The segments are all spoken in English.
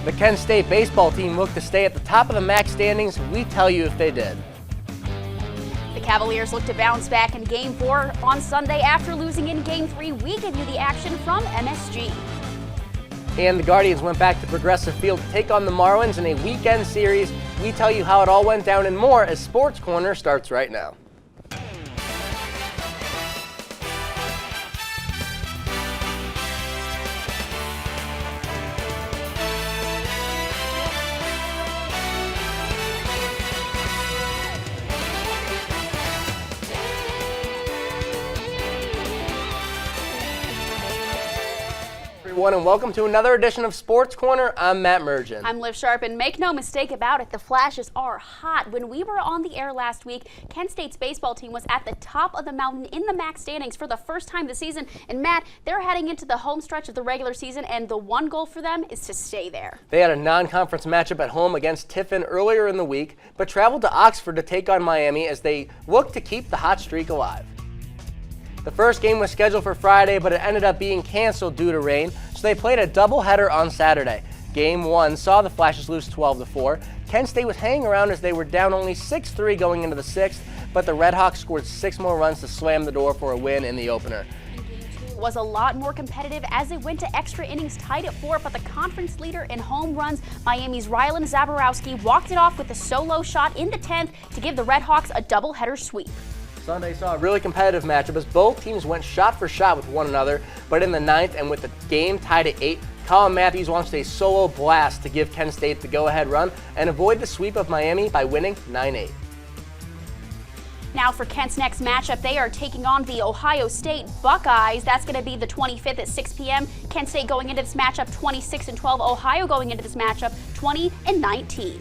The Kent State baseball team looked to stay at the top of the MAC standings. We tell you if they did. The Cavaliers look to bounce back in Game 4 on Sunday after losing in Game 3. We give you the action from MSG. And the Guardians went back to Progressive Field to take on the Marlins in a weekend series. We tell you how it all went down and more as Sports Corner starts right now. And welcome to another edition of Sports Corner. I'm Matt Mergen. I'm Liv Sharp, and make no mistake about it, the Flashes are hot. When we were on the air last week, Kent State's baseball team was at the top of the mountain in the MAC standings for the first time this season. And Matt, they're heading into the home stretch of the regular season, and the one goal for them is to stay there. They had a non-conference matchup at home against Tiffin earlier in the week, but traveled to Oxford to take on Miami as they look to keep the hot streak alive. The first game was scheduled for Friday, but it ended up being canceled due to rain, so they played a doubleheader on Saturday. Game 1 saw the Flashes lose 12-4. Kent State was hanging around as they were down only 6-3 going into the 6th, but the Redhawks scored 6 more runs to slam the door for a win in the opener. Was a lot more competitive as it went to extra innings tied at 4, but the conference leader in home runs, Miami's Rylan Zaborowski, walked it off with a solo shot in the 10th to give the Redhawks a doubleheader sweep. Sunday saw a really competitive matchup as both teams went shot for shot with one another, but in the 9th and with the game tied at 8, Colin Matthews launched a solo blast to give Kent State the go-ahead run and avoid the sweep of Miami by winning 9-8. Now for Kent's next matchup, they are taking on the Ohio State Buckeyes. That's going to be the 25th at 6 p.m. Kent State going into this matchup 26-12. Ohio going into this matchup 20-19.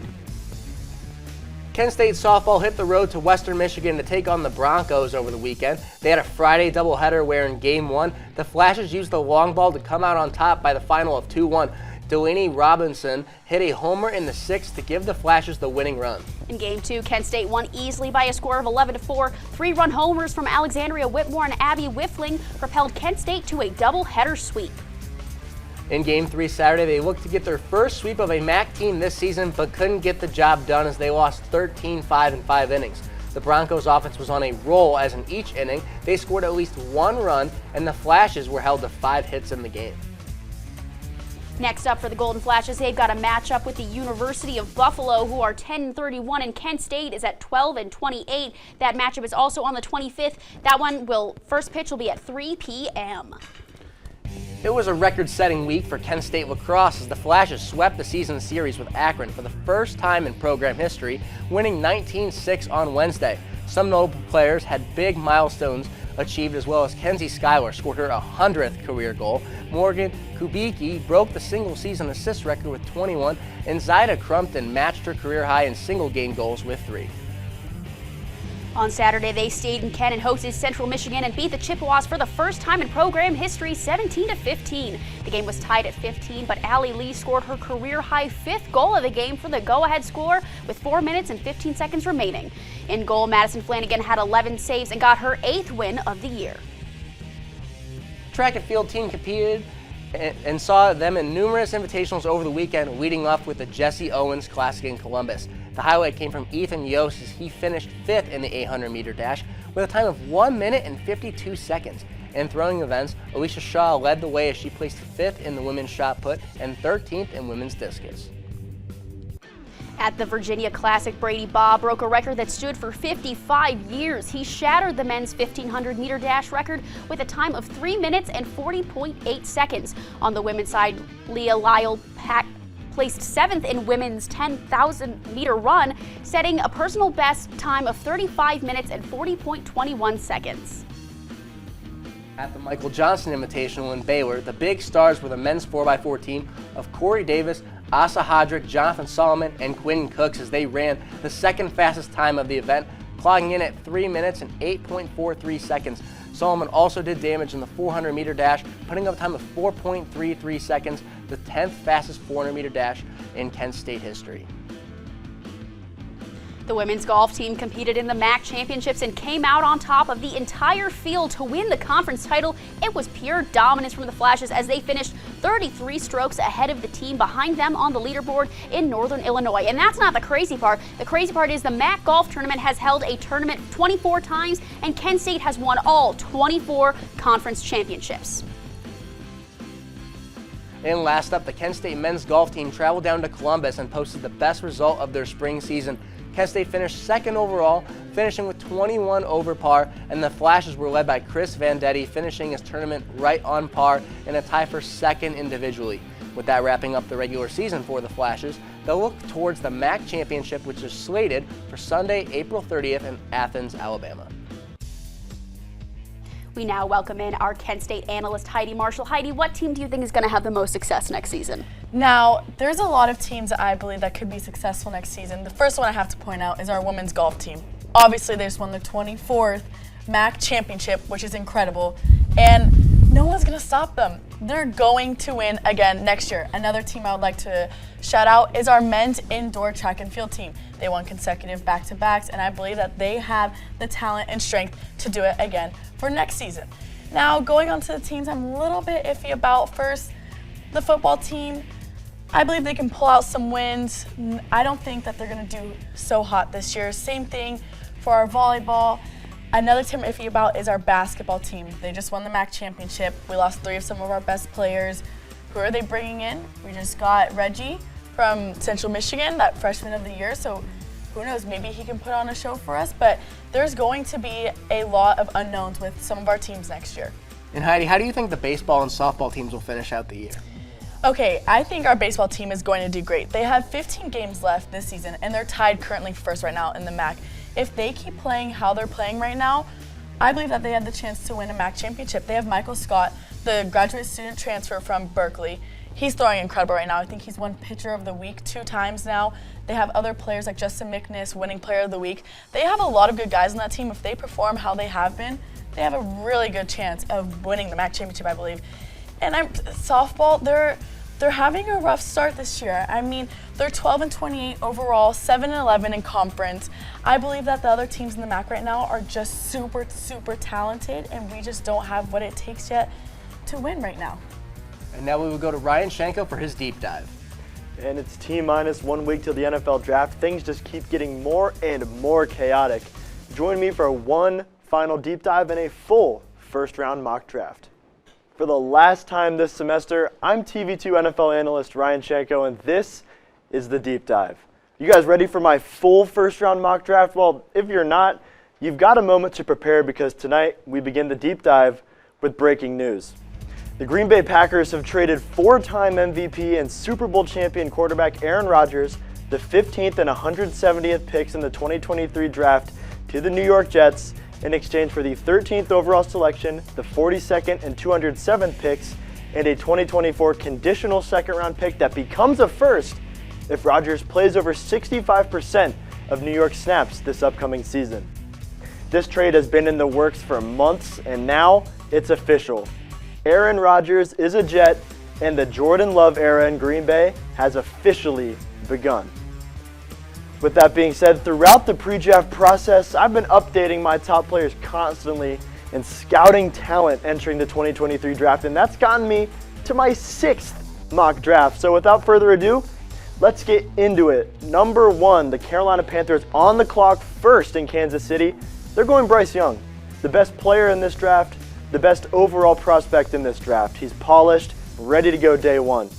Kent State softball hit the road to Western Michigan to take on the Broncos over the weekend. They had a Friday doubleheader where in Game 1, the Flashes used the long ball to come out on top by the final of 2-1. Delaney Robinson hit a homer in the 6th to give the Flashes the winning run. In Game 2, Kent State won easily by a score of 11-4. 3-run homers from Alexandria Whitmore and Abby Whiffling propelled Kent State to a doubleheader sweep. In Game 3 Saturday, they looked to get their first sweep of a MAC team this season, but couldn't get the job done as they lost 13-5 in 5 innings. The Broncos offense was on a roll as in each inning, they scored at least 1 run, and the Flashes were held to 5 hits in the game. Next up for the Golden Flashes, they've got a matchup with the University of Buffalo, who are 10-31, and Kent State is at 12-28. That matchup is also on the 25th. That one first pitch will be at 3 p.m. It was a record-setting week for Kent State lacrosse as the Flashes swept the season series with Akron for the first time in program history, winning 19-6 on Wednesday. Some notable players had big milestones achieved as well as Kenzie Schuyler scored her 100th career goal. Morgan Kubicki broke the single-season assist record with 21, and Zaida Crumpton matched her career high in single-game goals with 3. On Saturday, they stayed in Kent and hosted Central Michigan and beat the Chippewas for the first time in program history, 17-15. The game was tied at 15, but Allie Lee scored her career-high 5th goal of the game for the go-ahead score with 4 minutes and 15 seconds remaining. In goal, Madison Flanagan had 11 saves and got her 8th win of the year. Track and field team competed and saw them in numerous invitationals over the weekend, leading off with the Jesse Owens Classic in Columbus. The highlight came from Ethan Yost as he finished 5th in the 800-meter dash with a time of 1 minute and 52 seconds. In throwing events, Alicia Shaw led the way as she placed 5th in the women's shot put and 13th in women's discus. At the Virginia Classic, Brady Baugh broke a record that stood for 55 years. He shattered the men's 1,500-meter dash record with a time of 3 minutes and 40.8 seconds. On the women's side, Leah Lyle placed 7th in women's 10,000-meter run, setting a personal best time of 35 minutes and 40.21 seconds. At the Michael Johnson Invitational in Baylor, the big stars were the men's 4x4 team of Corey Davis, Asa Hodrick, Jonathan Solomon, and Quinn Cooks as they ran the second fastest time of the event, clogging in at 3 minutes and 8.43 seconds. Solomon also did damage in the 400-meter dash, putting up a time of 4.33 seconds, the 10th fastest 400-meter dash in Kent State history. The women's golf team competed in the MAC championships and came out on top of the entire field to win the conference title. It was pure dominance from the Flashes as they finished 33 strokes ahead of the team behind them on the leaderboard in Northern Illinois. And that's not the crazy part. The crazy part is the MAC golf tournament has held a tournament 24 times, and Kent State has won all 24 conference championships. And last up, the Kent State men's golf team traveled down to Columbus and posted the best result of their spring season. Kent State finished second overall, finishing with 21 over par, and the Flashes were led by Chris Vandetti, finishing his tournament right on par in a tie for second individually. With that wrapping up the regular season for the Flashes, they'll look towards the MAC championship, which is slated for Sunday, April 30th in Athens, Alabama. We now welcome in our Kent State analyst, Heidi Marshall. Heidi, what team do you think is going to have the most success next season? Now, there's a lot of teams that I believe that could be successful next season. The first one I have to point out is our women's golf team. Obviously, they just won their 24th MAC championship, which is incredible, and no one's going to stop them. They're going to win again next year. Another team I would like to shout out is our men's indoor track and field team. They won consecutive back-to-backs, and I believe that they have the talent and strength to do it again for next season. Now, going on to the teams I'm a little bit iffy about. First, the football team. I believe they can pull out some wins. I don't think that they're going to do so hot this year. Same thing for our volleyball. Another team I'm iffy about is our basketball team. They just won the MAC championship. We lost 3 of some of our best players. Who are they bringing in? We just got Reggie from Central Michigan, that freshman of the year. So who knows, maybe he can put on a show for us. But there's going to be a lot of unknowns with some of our teams next year. And Heidi, how do you think the baseball and softball teams will finish out the year? Okay, I think our baseball team is going to do great. They have 15 games left this season, and they're tied currently first right now in the MAC. If they keep playing how they're playing right now, I believe that they have the chance to win a MAC championship. They have Michael Scott, the graduate student transfer from Berkeley. He's throwing incredible right now. I think he's won Pitcher of the Week 2 times now. They have other players like Justin McNiss winning Player of the Week. They have a lot of good guys on that team. If they perform how they have been, they have a really good chance of winning the MAC championship, I believe. And softball, they're having a rough start this year. I mean, they're 12-28 overall, 7-11 in conference. I believe that the other teams in the MAC right now are just super, super talented, and we just don't have what it takes yet to win right now. And now we will go to Ryan Shanko for his deep dive. And it's T-minus 1 week till the NFL draft. Things just keep getting more and more chaotic. Join me for one final deep dive and a full first-round mock draft. For the last time this semester, I'm TV2 NFL analyst Ryan Shanko, and this is the deep dive. You guys ready for my full first-round mock draft? Well, if you're not, you've got a moment to prepare because tonight we begin the deep dive with breaking news. The Green Bay Packers have traded 4-time MVP and Super Bowl champion quarterback Aaron Rodgers, the 15th and 170th picks in the 2023 draft, to the New York Jets in exchange for the 13th overall selection, the 42nd and 207th picks, and a 2024 conditional second-round pick that becomes a first if Rodgers plays over 65% of New York snaps this upcoming season. This trade has been in the works for months, and now it's official. Aaron Rodgers is a Jet, and the Jordan Love era in Green Bay has officially begun. With that being said, throughout the pre-draft process, I've been updating my top players constantly and scouting talent entering the 2023 draft, and that's gotten me to my 6th mock draft. So without further ado, let's get into it. Number 1, the Carolina Panthers on the clock first in Kansas City. They're going Bryce Young, the best player in this draft, the best overall prospect in this draft. He's polished, ready to go day 1.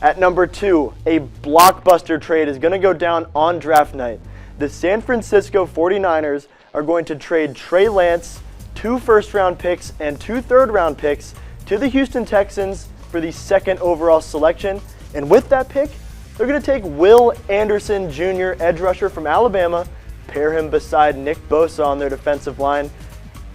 At number 2, a blockbuster trade is going to go down on draft night. The San Francisco 49ers are going to trade Trey Lance, 2 first-round picks and 2 third-round picks to the Houston Texans for the 2nd overall selection. And with that pick, they're going to take Will Anderson Jr., edge rusher from Alabama, pair him beside Nick Bosa on their defensive line.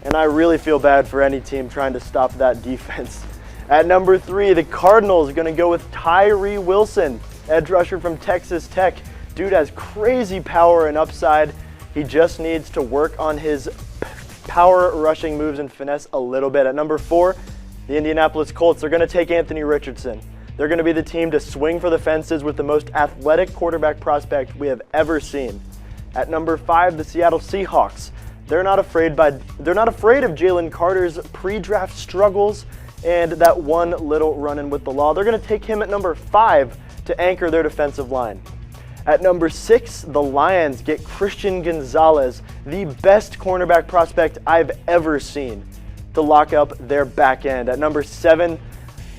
And I really feel bad for any team trying to stop that defense. At number 3, the Cardinals are going to go with Tyree Wilson, edge rusher from Texas Tech. Dude has crazy power and upside. He just needs to work on his power rushing moves and finesse a little bit. At number 4, the Indianapolis Colts are going to take Anthony Richardson. They're going to be the team to swing for the fences with the most athletic quarterback prospect we have ever seen. At number 5, the Seattle Seahawks. They're not afraid of Jalen Carter's pre-draft struggles and that one little run-in with the law. They're going to take him at number 5 to anchor their defensive line. At number 6, the Lions get Christian Gonzalez, the best cornerback prospect I've ever seen, to lock up their back end. At number 7,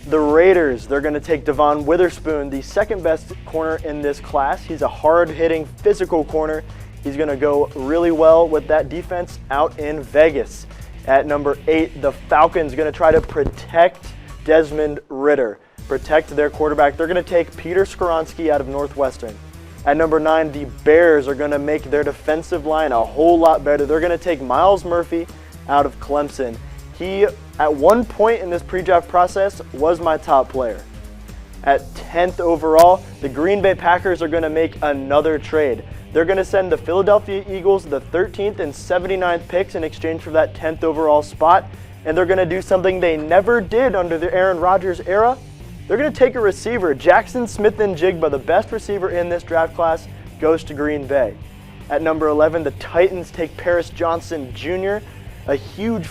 the Raiders, they're going to take Devon Witherspoon, the second best corner in this class. He's a hard-hitting, physical corner. He's going to go really well with that defense out in Vegas. At number 8, the Falcons going to try to protect Desmond Ridder, protect their quarterback. They're going to take Peter Skoronski out of Northwestern. At number 9, the Bears are going to make their defensive line a whole lot better. They're going to take Miles Murphy out of Clemson. He, at one point in this pre-draft process, was my top player. At 10th overall, the Green Bay Packers are going to make another trade. They're going to send the Philadelphia Eagles the 13th and 79th picks in exchange for that 10th overall spot, and they're going to do something they never did under the Aaron Rodgers era. They're going to take a receiver. Jackson Smith-Njigba, the best receiver in this draft class, goes to Green Bay. At number 11, the Titans take Paris Johnson Jr., a huge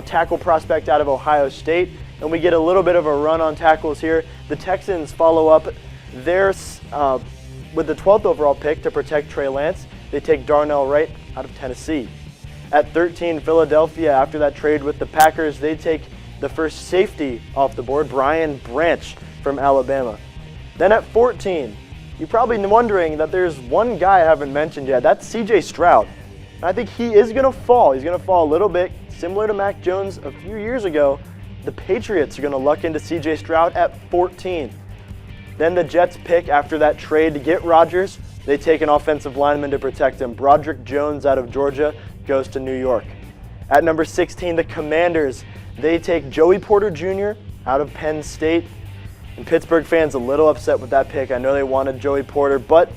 tackle prospect out of Ohio State, and we get a little bit of a run on tackles here. The Texans follow up theirs with the 12th overall pick to protect Trey Lance. They take Darnell Wright out of Tennessee. At 13, Philadelphia, after that trade with the Packers, they take the first safety off the board, Brian Branch from Alabama. Then at 14, you're probably wondering that there's one guy I haven't mentioned yet. That's C.J. Stroud. I think he is going to fall. He's going to fall a little bit, similar to Mac Jones a few years ago. The Patriots are going to luck into C.J. Stroud at 14. Then the Jets pick after that trade to get Rodgers. They take an offensive lineman to protect him. Broderick Jones out of Georgia goes to New York. At number 16, the Commanders. They take Joey Porter Jr. out of Penn State. And Pittsburgh fans a little upset with that pick. I know they wanted Joey Porter, but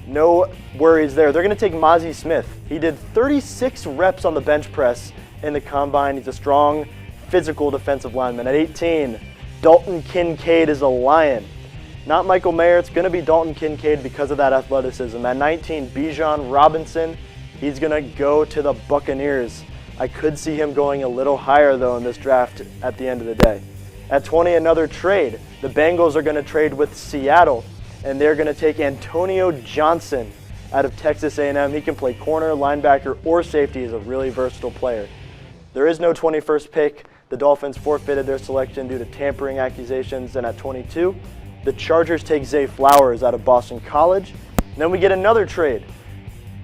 no worries there. They're going to take Mozzie Smith. He did 36 reps on the bench press in the combine. He's a strong, physical defensive lineman. At 18, Dalton Kincaid is a Lion. Not Michael Mayer. It's going to be Dalton Kincaid because of that athleticism. At 19, Bijan Robinson. He's going to go to the Buccaneers. I could see him going a little higher, though, in this draft at the end of the day. At 20, another trade. The Bengals are going to trade with Seattle, and they're going to take Antonio Johnson out of Texas A&M. He can play corner, linebacker, or safety. He's a really versatile player. There is no 21st pick. The Dolphins forfeited their selection due to tampering accusations. And at 22, the Chargers take Zay Flowers out of Boston College. And then we get another trade.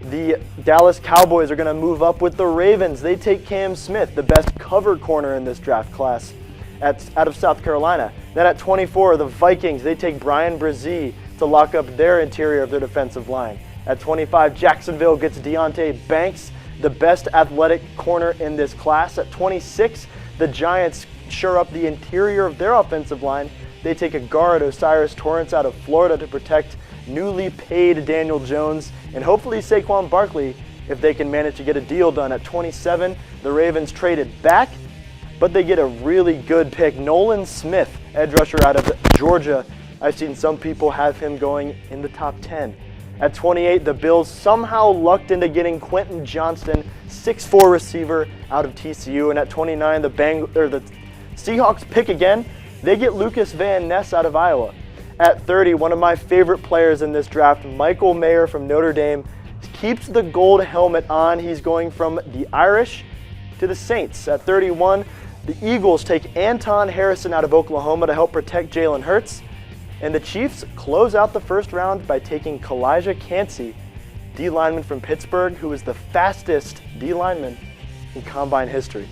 The Dallas Cowboys are going to move up with the Ravens. They take Cam Smith, the best cover corner in this draft class, out of South Carolina. Then at 24, the Vikings, they take Brian Brzee to lock up their interior of their defensive line. At 25, Jacksonville gets Deonte Banks, the best athletic corner in this class. At 26, the Giants shore up the interior of their offensive line. They take a guard, Osiris Torrance, out of Florida to protect newly paid Daniel Jones, and hopefully Saquon Barkley if they can manage to get a deal done. At 27, the Ravens traded back, but they get a really good pick. Nolan Smith, edge rusher out of Georgia. I've seen some people have him going in the top 10. At 28, the Bills somehow lucked into getting Quentin Johnston, 6'4" receiver out of TCU. And at 29, the Seahawks pick again. They get Lucas Van Ness out of Iowa. At 30, one of my favorite players in this draft, Michael Mayer from Notre Dame, keeps the gold helmet on. He's going from the Irish to the Saints. At 31, the Eagles take Anton Harrison out of Oklahoma to help protect Jalen Hurts. And the Chiefs close out the first round by taking Kalijah Kancey, D lineman from Pittsburgh, who is the fastest D lineman in combine history.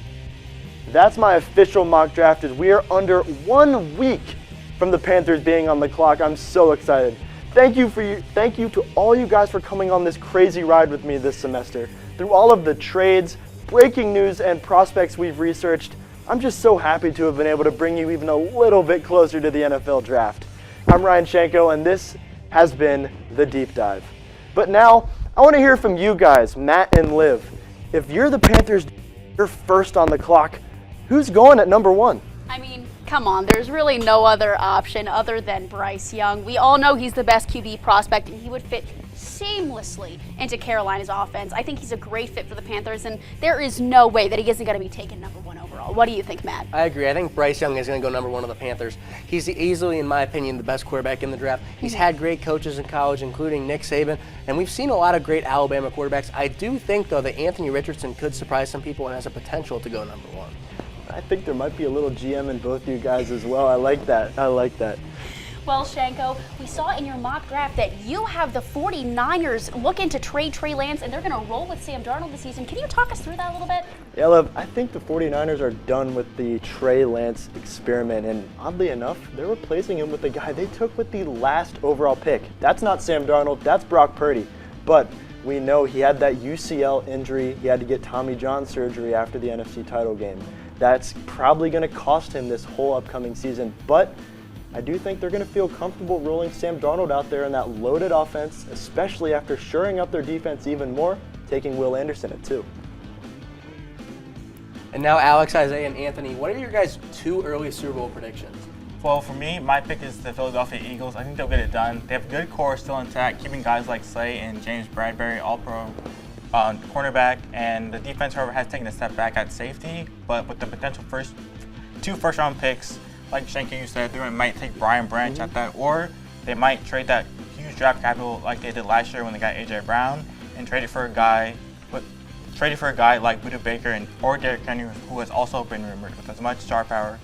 That's my official mock draft as we are under 1 week from the Panthers being on the clock. I'm so excited. Thank you to all you guys for coming on this crazy ride with me this semester. Through all of the trades, breaking news, and prospects we've researched, I'm just so happy to have been able to bring you even a little bit closer to the NFL draft. I'm Ryan Shanko, and this has been The Deep Dive. But now, I want to hear from you guys, Matt and Liv. If you're the Panthers, you're first on the clock, who's going at number 1? I mean, come on, there's really no other option other than Bryce Young. We all know he's the best QB prospect, and he would fit seamlessly into Carolina's offense. I think he's a great fit for the Panthers, and there is no way that he isn't going to be taken #1 overall. What do you think, Matt? I agree. I think Bryce Young is going to go #1 of the Panthers. He's easily, in my opinion, the best quarterback in the draft. He's had great coaches in college, including Nick Saban, and we've seen a lot of great Alabama quarterbacks. I do think, though, that Anthony Richardson could surprise some people and has a potential to go #1. I think there might be a little GM in both you guys as well. I like that. I like that. Well, Shanko, we saw in your mock draft that you have the 49ers looking to trade Trey Lance, and they're going to roll with Sam Darnold this season. Can you talk us through that a little bit? Yeah, Lev, I think the 49ers are done with the Trey Lance experiment, and oddly enough, they're replacing him with the guy they took with the last overall pick. That's not Sam Darnold, that's Brock Purdy. But we know he had that UCL injury. He had to get Tommy John surgery after the NFC title game. That's probably going to cost him this whole upcoming season, but I do think they're going to feel comfortable rolling Sam Darnold out there in that loaded offense, especially after shoring up their defense even more, taking Will Anderson at 2. And now Alex, Isaiah, and Anthony, what are your guys' 2 early Super Bowl predictions? Well, for me, my pick is the Philadelphia Eagles. I think they'll get it done. They have a good core still intact, keeping guys like Slay and James Bradbury all-pro cornerback, and the defense, however, has taken a step back at safety, but with the potential 2 first-round picks, like Shanko, you said, they might take Brian Branch at that, or they might trade that huge draft capital like they did last year when they got A.J. Brown and trade it for a guy like Buda Baker or Derrick Henry, who has also been rumored with as much star power.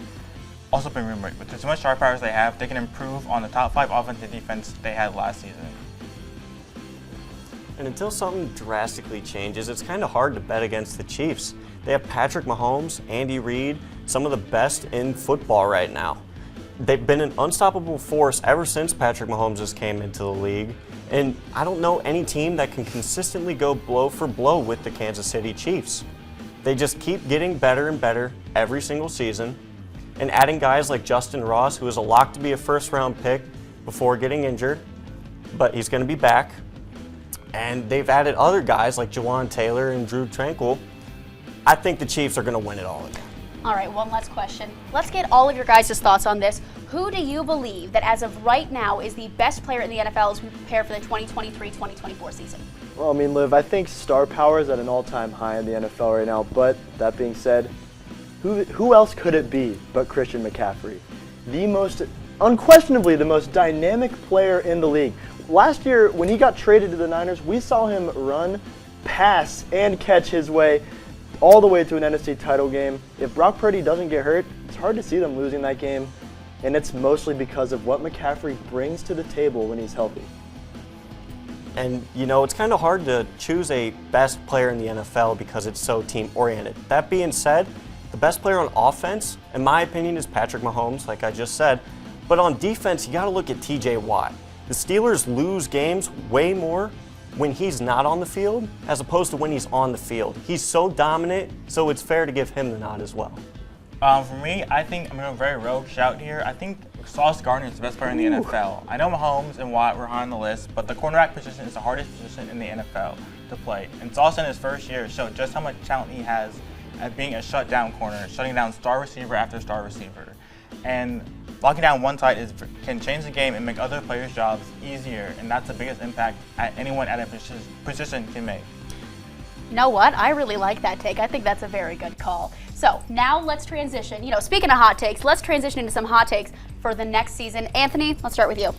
With as much star power as they have, they can improve on the top 5 offensive defense they had last season. And until something drastically changes, it's kind of hard to bet against the Chiefs. They have Patrick Mahomes, Andy Reid, some of the best in football right now. They've been an unstoppable force ever since Patrick Mahomes just came into the league. And I don't know any team that can consistently go blow for blow with the Kansas City Chiefs. They just keep getting better and better every single season. And adding guys like Justin Ross, who is a lock to be a first-round pick before getting injured, but he's going to be back. And they've added other guys like Jawan Taylor and Drew Tranquil. I think the Chiefs are going to win it all again. All right, one last question. Let's get all of your guys' thoughts on this. Who do you believe that as of right now is the best player in the NFL as we prepare for the 2023-2024 season? Well, I mean, Liv, I think star power is at an all-time high in the NFL right now, but that being said, who else could it be but Christian McCaffrey? Unquestionably the most dynamic player in the league. Last year, when he got traded to the Niners, we saw him run, pass, and catch his way all the way to an NFC title game. If Brock Purdy doesn't get hurt, it's hard to see them losing that game, and it's mostly because of what McCaffrey brings to the table when he's healthy. And, you know, it's kind of hard to choose a best player in the NFL because it's so team-oriented. That being said, the best player on offense, in my opinion, is Patrick Mahomes, like I just said. But on defense, you got to look at T.J. Watt. The Steelers lose games way more when he's not on the field as opposed to when he's on the field. He's so dominant, so it's fair to give him the nod as well. For me, I think I'm going to a very rogue shout here. I think Sauce Gardner is the best player in the NFL. I know Mahomes and Watt were high on the list, but the cornerback position is the hardest position in the NFL to play. And Sauce in his first year showed just how much talent he has at being a shutdown corner, shutting down star receiver after star receiver. And locking down one side can change the game and make other players' jobs easier, and that's the biggest impact anyone at a position can make. You know what? I really like that take. I think that's a very good call. So now let's transition. You know, speaking of hot takes, let's transition into some hot takes for the next season. Anthony, let's start with you.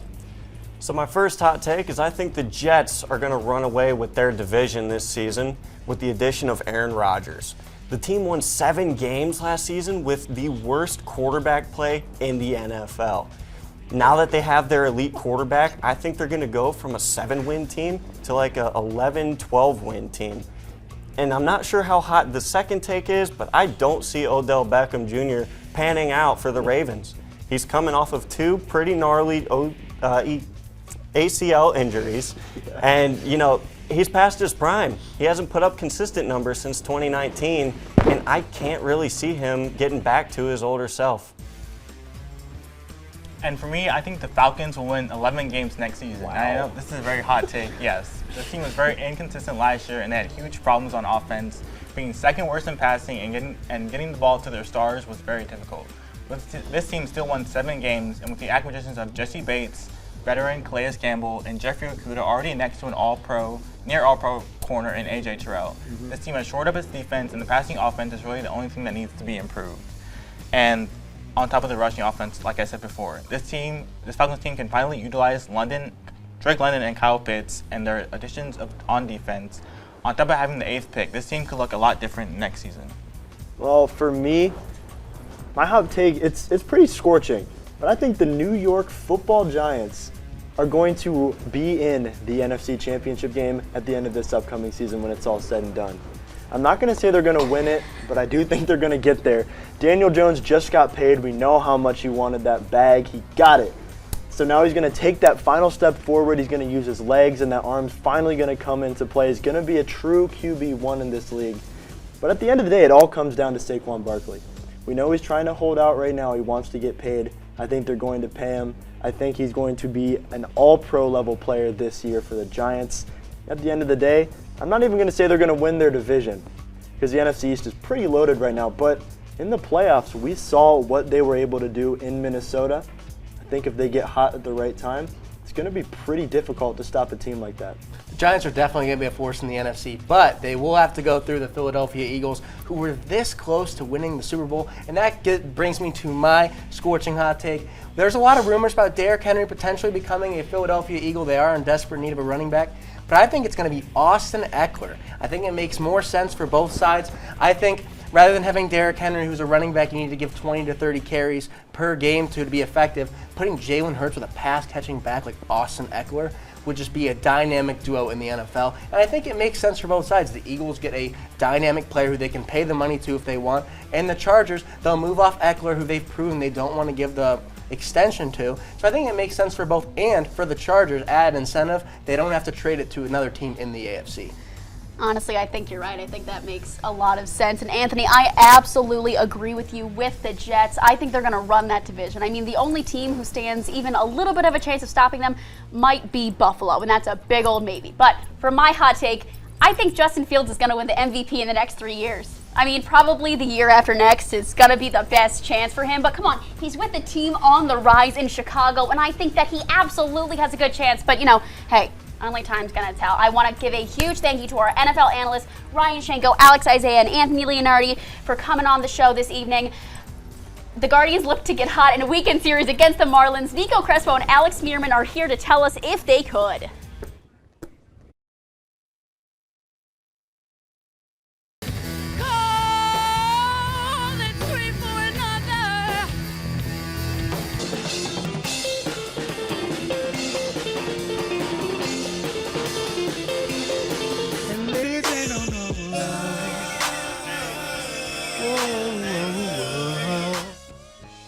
So my first hot take is I think the Jets are going to run away with their division this season with the addition of Aaron Rodgers. The team won 7 games last season with the worst quarterback play in the NFL. Now that they have their elite quarterback, I think they're going to go from a 7-win team to like a 11, 12-win team. And I'm not sure how hot the second take is, but I don't see Odell Beckham Jr. panning out for the Ravens. He's coming off of 2 pretty gnarly ACL injuries, and you know, he's past his prime. He hasn't put up consistent numbers since 2019, and I can't really see him getting back to his older self. And for me, I think the Falcons will win 11 games next season. Wow. I know this is a very hot take, yes. The team was very inconsistent last year, and they had huge problems on offense. Being second worst in passing and getting the ball to their stars was very difficult. But this team still won 7 games, and with the acquisitions of Jesse Bates, veteran Calais Campbell and Jeffrey Okuda already next to an all-pro, near all-pro corner in AJ Terrell. This team has shored up its defense, and the passing offense is really the only thing that needs to be improved. And on top of the rushing offense, like I said before, this Falcons team can finally utilize Drake London and Kyle Pitts and their additions on defense. On top of having the 8th pick, this team could look a lot different next season. Well, for me, my hot take, it's pretty scorching, but I think the New York Football Giants are going to be in the NFC Championship game at the end of this upcoming season when it's all said and done. I'm not going to say they're going to win it, but I do think they're going to get there. Daniel Jones just got paid. We know how much he wanted that bag. He got it. So now he's going to take that final step forward. He's going to use his legs, and that arm's finally going to come into play. He's going to be a true QB1 in this league. But at the end of the day, it all comes down to Saquon Barkley. We know he's trying to hold out right now. He wants to get paid. I think they're going to pay him. I think he's going to be an all-pro level player this year for the Giants. At the end of the day, I'm not even going to say they're going to win their division because the NFC East is pretty loaded right now. But in the playoffs, we saw what they were able to do in Minnesota. I think if they get hot at the right time, it's going to be pretty difficult to stop a team like that. The Giants are definitely going to be a force in the NFC, but they will have to go through the Philadelphia Eagles, who were this close to winning the Super Bowl. And that brings me to my scorching hot take. There's a lot of rumors about Derrick Henry potentially becoming a Philadelphia Eagle. They are in desperate need of a running back. But I think it's going to be Austin Eckler. I think it makes more sense for both sides. I think rather than having Derrick Henry, who's a running back, you need to give 20 to 30 carries per game to be effective. Putting Jalen Hurts with a pass-catching back like Austin Eckler would just be a dynamic duo in the NFL. And I think it makes sense for both sides. The Eagles get a dynamic player who they can pay the money to if they want. And the Chargers, they'll move off Eckler, who they've proven they don't want to give the extension to. So I think it makes sense for both. And for the Chargers, add incentive. They don't have to trade it to another team in the AFC. Honestly, I think you're right. I think that makes a lot of sense. And Anthony, I absolutely agree with you with the Jets. I think they're going to run that division. I mean, the only team who stands even a little bit of a chance of stopping them might be Buffalo, and that's a big old maybe. But for my hot take, I think Justin Fields is going to win the MVP in the next 3 years. I mean, probably the year after next is going to be the best chance for him. But come on, he's with the team on the rise in Chicago, and I think that he absolutely has a good chance. But, hey, only time's going to tell. I want to give a huge thank you to our NFL analysts, Ryan Shanko, Alex Isaiah, and Anthony Leonardi for coming on the show this evening. The Guardians look to get hot in a weekend series against the Marlins. Nico, Crespo, and Alex Smearman are here to tell us if they could.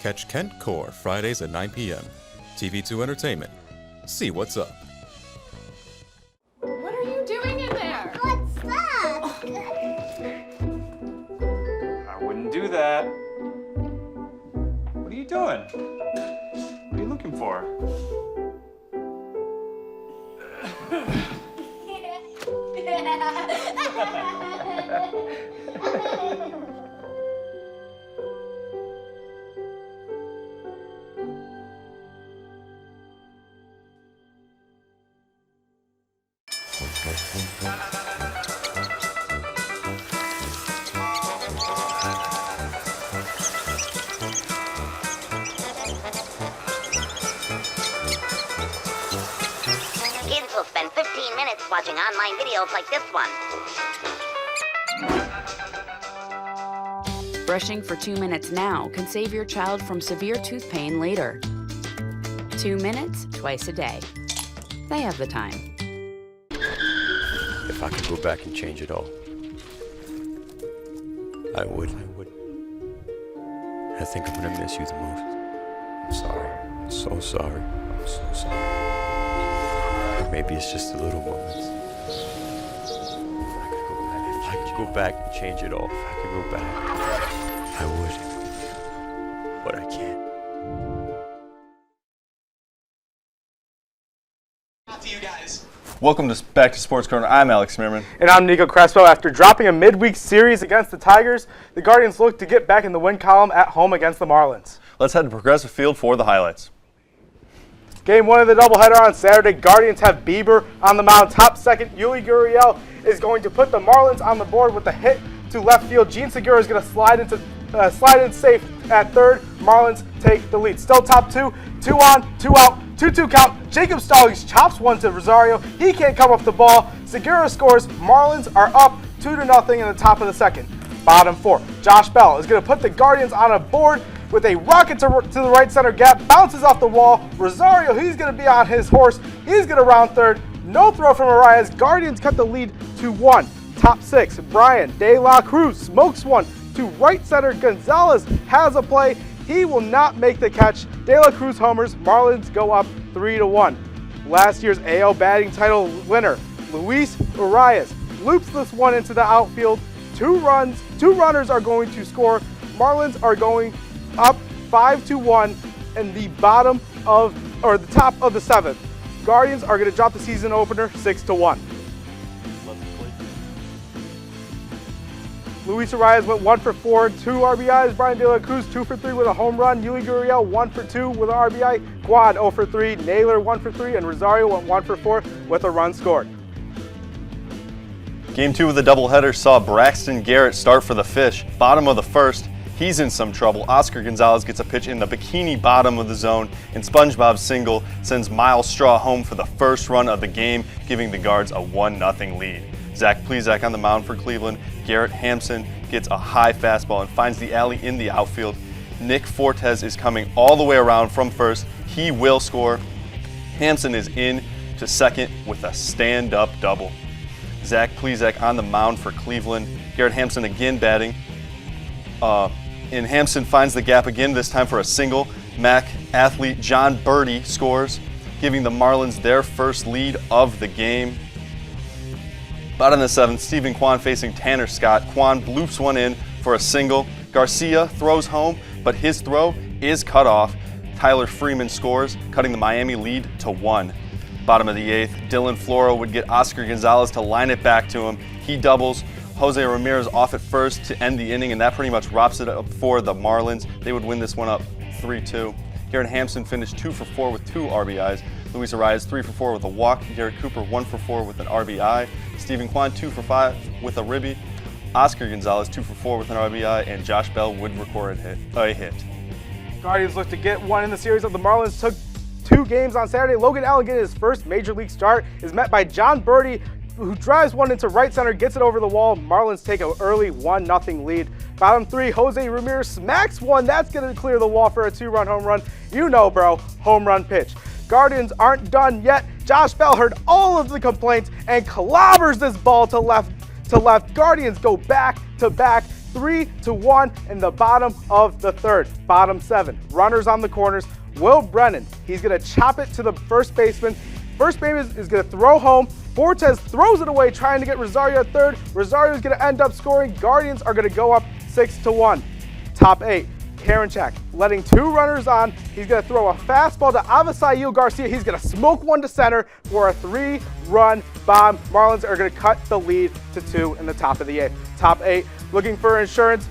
Catch Kent Core Fridays at 9 p.m. TV2 Entertainment. See what's up. What are you doing in there? What's that? I wouldn't do that. What are you doing? What are you looking for? Kids will spend 15 minutes watching online videos like this one. Brushing for 2 minutes now can save your child from severe tooth pain later. 2 minutes, twice a day. They have the time. If I could go back and change it all, I would. I think I'm gonna miss you the most. I'm sorry. I'm so sorry. I'm so sorry. Maybe it's just the little moments. If I could go back and change it all, if I could go back, I would. But I can't. To you guys. Welcome back to SportsCorner. I'm Alex Smearman. And I'm Nico Crespo. After dropping a midweek series against the Tigers, the Guardians look to get back in the win column at home against the Marlins. Let's head to Progressive Field for the highlights. Game 1 of the doubleheader on Saturday. Guardians have Bieber on the mound. Top second, Yuli Gurriel is going to put the Marlins on the board with a hit to left field. Gene Segura is going to slide in safe at third. Marlins take the lead. Still top two. 2 on, 2 out, 2-2 count. Jacob Stallings chops one to Rosario. He can't come off the ball. Segura scores. Marlins are up 2-0 in the top of the second. Bottom 4. Josh Bell is going to put the Guardians on a board with a rocket to the right center gap. Bounces off the wall. Rosario, he's going to be on his horse. He's going to round third. No throw from Arias. Guardians cut the lead to 1. Top 6. Brian De La Cruz smokes one to right center. Gonzalez has a play. He will not make the catch. De La Cruz homers. Marlins go up 3-1. Last year's AL batting title winner, Luis Arias, loops this one into the outfield. 2 runners are going to score. Marlins are going up 5-1 in the top of the 7th. Guardians are going to drop the season opener 6-1. Luis Arias went 1 for 4, 2 RBIs. Brian De La Cruz 2 for 3 with a home run. Yuli Gurriel 1 for 2 with an RBI. Quad 0 for 3. Naylor 1 for 3, and Rosario went 1 for 4 with a run scored. Game 2 of the doubleheader saw Braxton Garrett start for the Fish. Bottom of the first, he's in some trouble. Oscar Gonzalez gets a pitch in the bikini bottom of the zone, and SpongeBob's single sends Miles Straw home for the first run of the game, giving the Guards a 1-0 lead. Zach Plesac on the mound for Cleveland. Garrett Hampson gets a high fastball and finds the alley in the outfield. Nick Fortes is coming all the way around from first. He will score. Hampson is in to second with a stand-up double. Zach Plesac on the mound for Cleveland. Garrett Hampson again batting. And Hampson finds the gap again, this time for a single. Mac athlete John Birdie scores, giving the Marlins their first lead of the game. Bottom of the 7th, Stephen Kwan facing Tanner Scott. Kwan bloops one in for a single. Garcia throws home, but his throw is cut off. Tyler Freeman scores, cutting the Miami lead to 1. Bottom of the 8th, Dylan Floro would get Oscar Gonzalez to line it back to him. He doubles. Jose Ramirez off at first to end the inning, and that pretty much wraps it up for the Marlins. They would win this one up 3-2. Garrett Hampson finished 2 for 4 with 2 RBIs. Luis Arias 3 for 4 with a walk. Garrett Cooper 1 for 4 with an RBI. Stephen Kwan 2 for 5 with a ribby. Oscar Gonzalez 2 for 4 with an RBI, and Josh Bell would record a hit. Guardians look to get one in the series of the Marlins. Took 2 games on Saturday. Logan Allen getting his first major league start is met by John Birdie, who drives one into right center, gets it over the wall. Marlins take an early 1-0 lead. Bottom 3, Jose Ramirez smacks one. That's going to clear the wall for a 2-run home run. You know, bro, home run pitch. Guardians aren't done yet. Josh Bell heard all of the complaints and clobbers this ball to left. Guardians go back to back, 3-1 in the bottom of the 3rd. Bottom 7, runners on the corners. Will Brennan, he's going to chop it to the first baseman. First baseman is going to throw home. Fortes throws it away, trying to get Rosario at third. Rosario is going to end up scoring. Guardians are going to go up 6-1. Top 8, Karinchak letting 2 runners on. He's going to throw a fastball to Avisail Garcia. He's going to smoke one to center for a 3-run bomb. Marlins are going to cut the lead to 2 in the top of the 8th. Top 8, looking for insurance.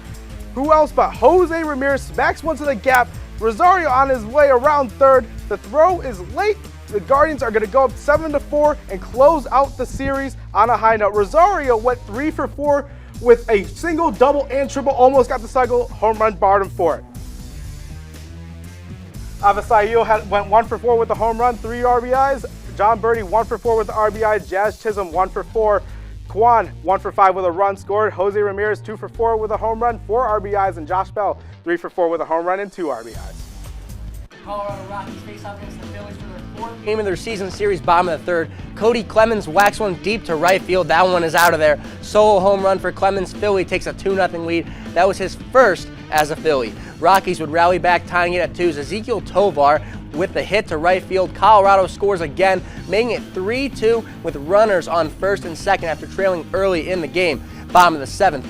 Who else but Jose Ramirez smacks one to the gap. Rosario on his way around third. The throw is late. The Guardians are going to go up 7-4 and close out the series on a high note. Rosario went 3 for 4 with a single, double, and triple. Almost got the cycle. Home run barred him for it. Avisail went 1 for 4 with a home run, 3 RBIs. John Birdie 1 for 4 with the RBI. Jazz Chisholm 1 for 4. Kwan 1 for 5 with a run scored. Jose Ramirez 2 for 4 with a home run, 4 RBIs, and Josh Bell 3 for 4 with a home run and 2 RBIs. Colorado Rockies face off against the Phillies for their 4th game of their season series, bottom of the 3rd. Cody Clemens whacks one deep to right field. That one is out of there. Solo home run for Clemens. Philly takes a 2-0 lead. That was his first as a Philly. Rockies would rally back, tying it at 2. Ezekiel Tovar with the hit to right field. Colorado scores again, making it 3-2 with runners on first and second after trailing early in the game. Bottom of the 7th.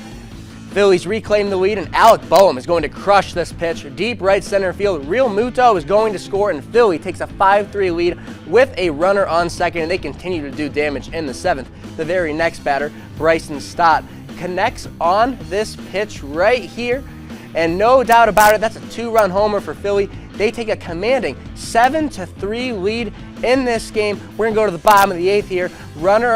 Phillies reclaim the lead, and Alec Boehm is going to crush this pitch. Deep right center field, Real Muto is going to score, and Philly takes a 5-3 lead with a runner on second, and they continue to do damage in the 7th. The very next batter, Bryson Stott, connects on this pitch right here, and no doubt about it, that's a 2-run homer for Philly. They take a commanding 7-3 lead in this game. We're going to go to the bottom of the 8th here. Runner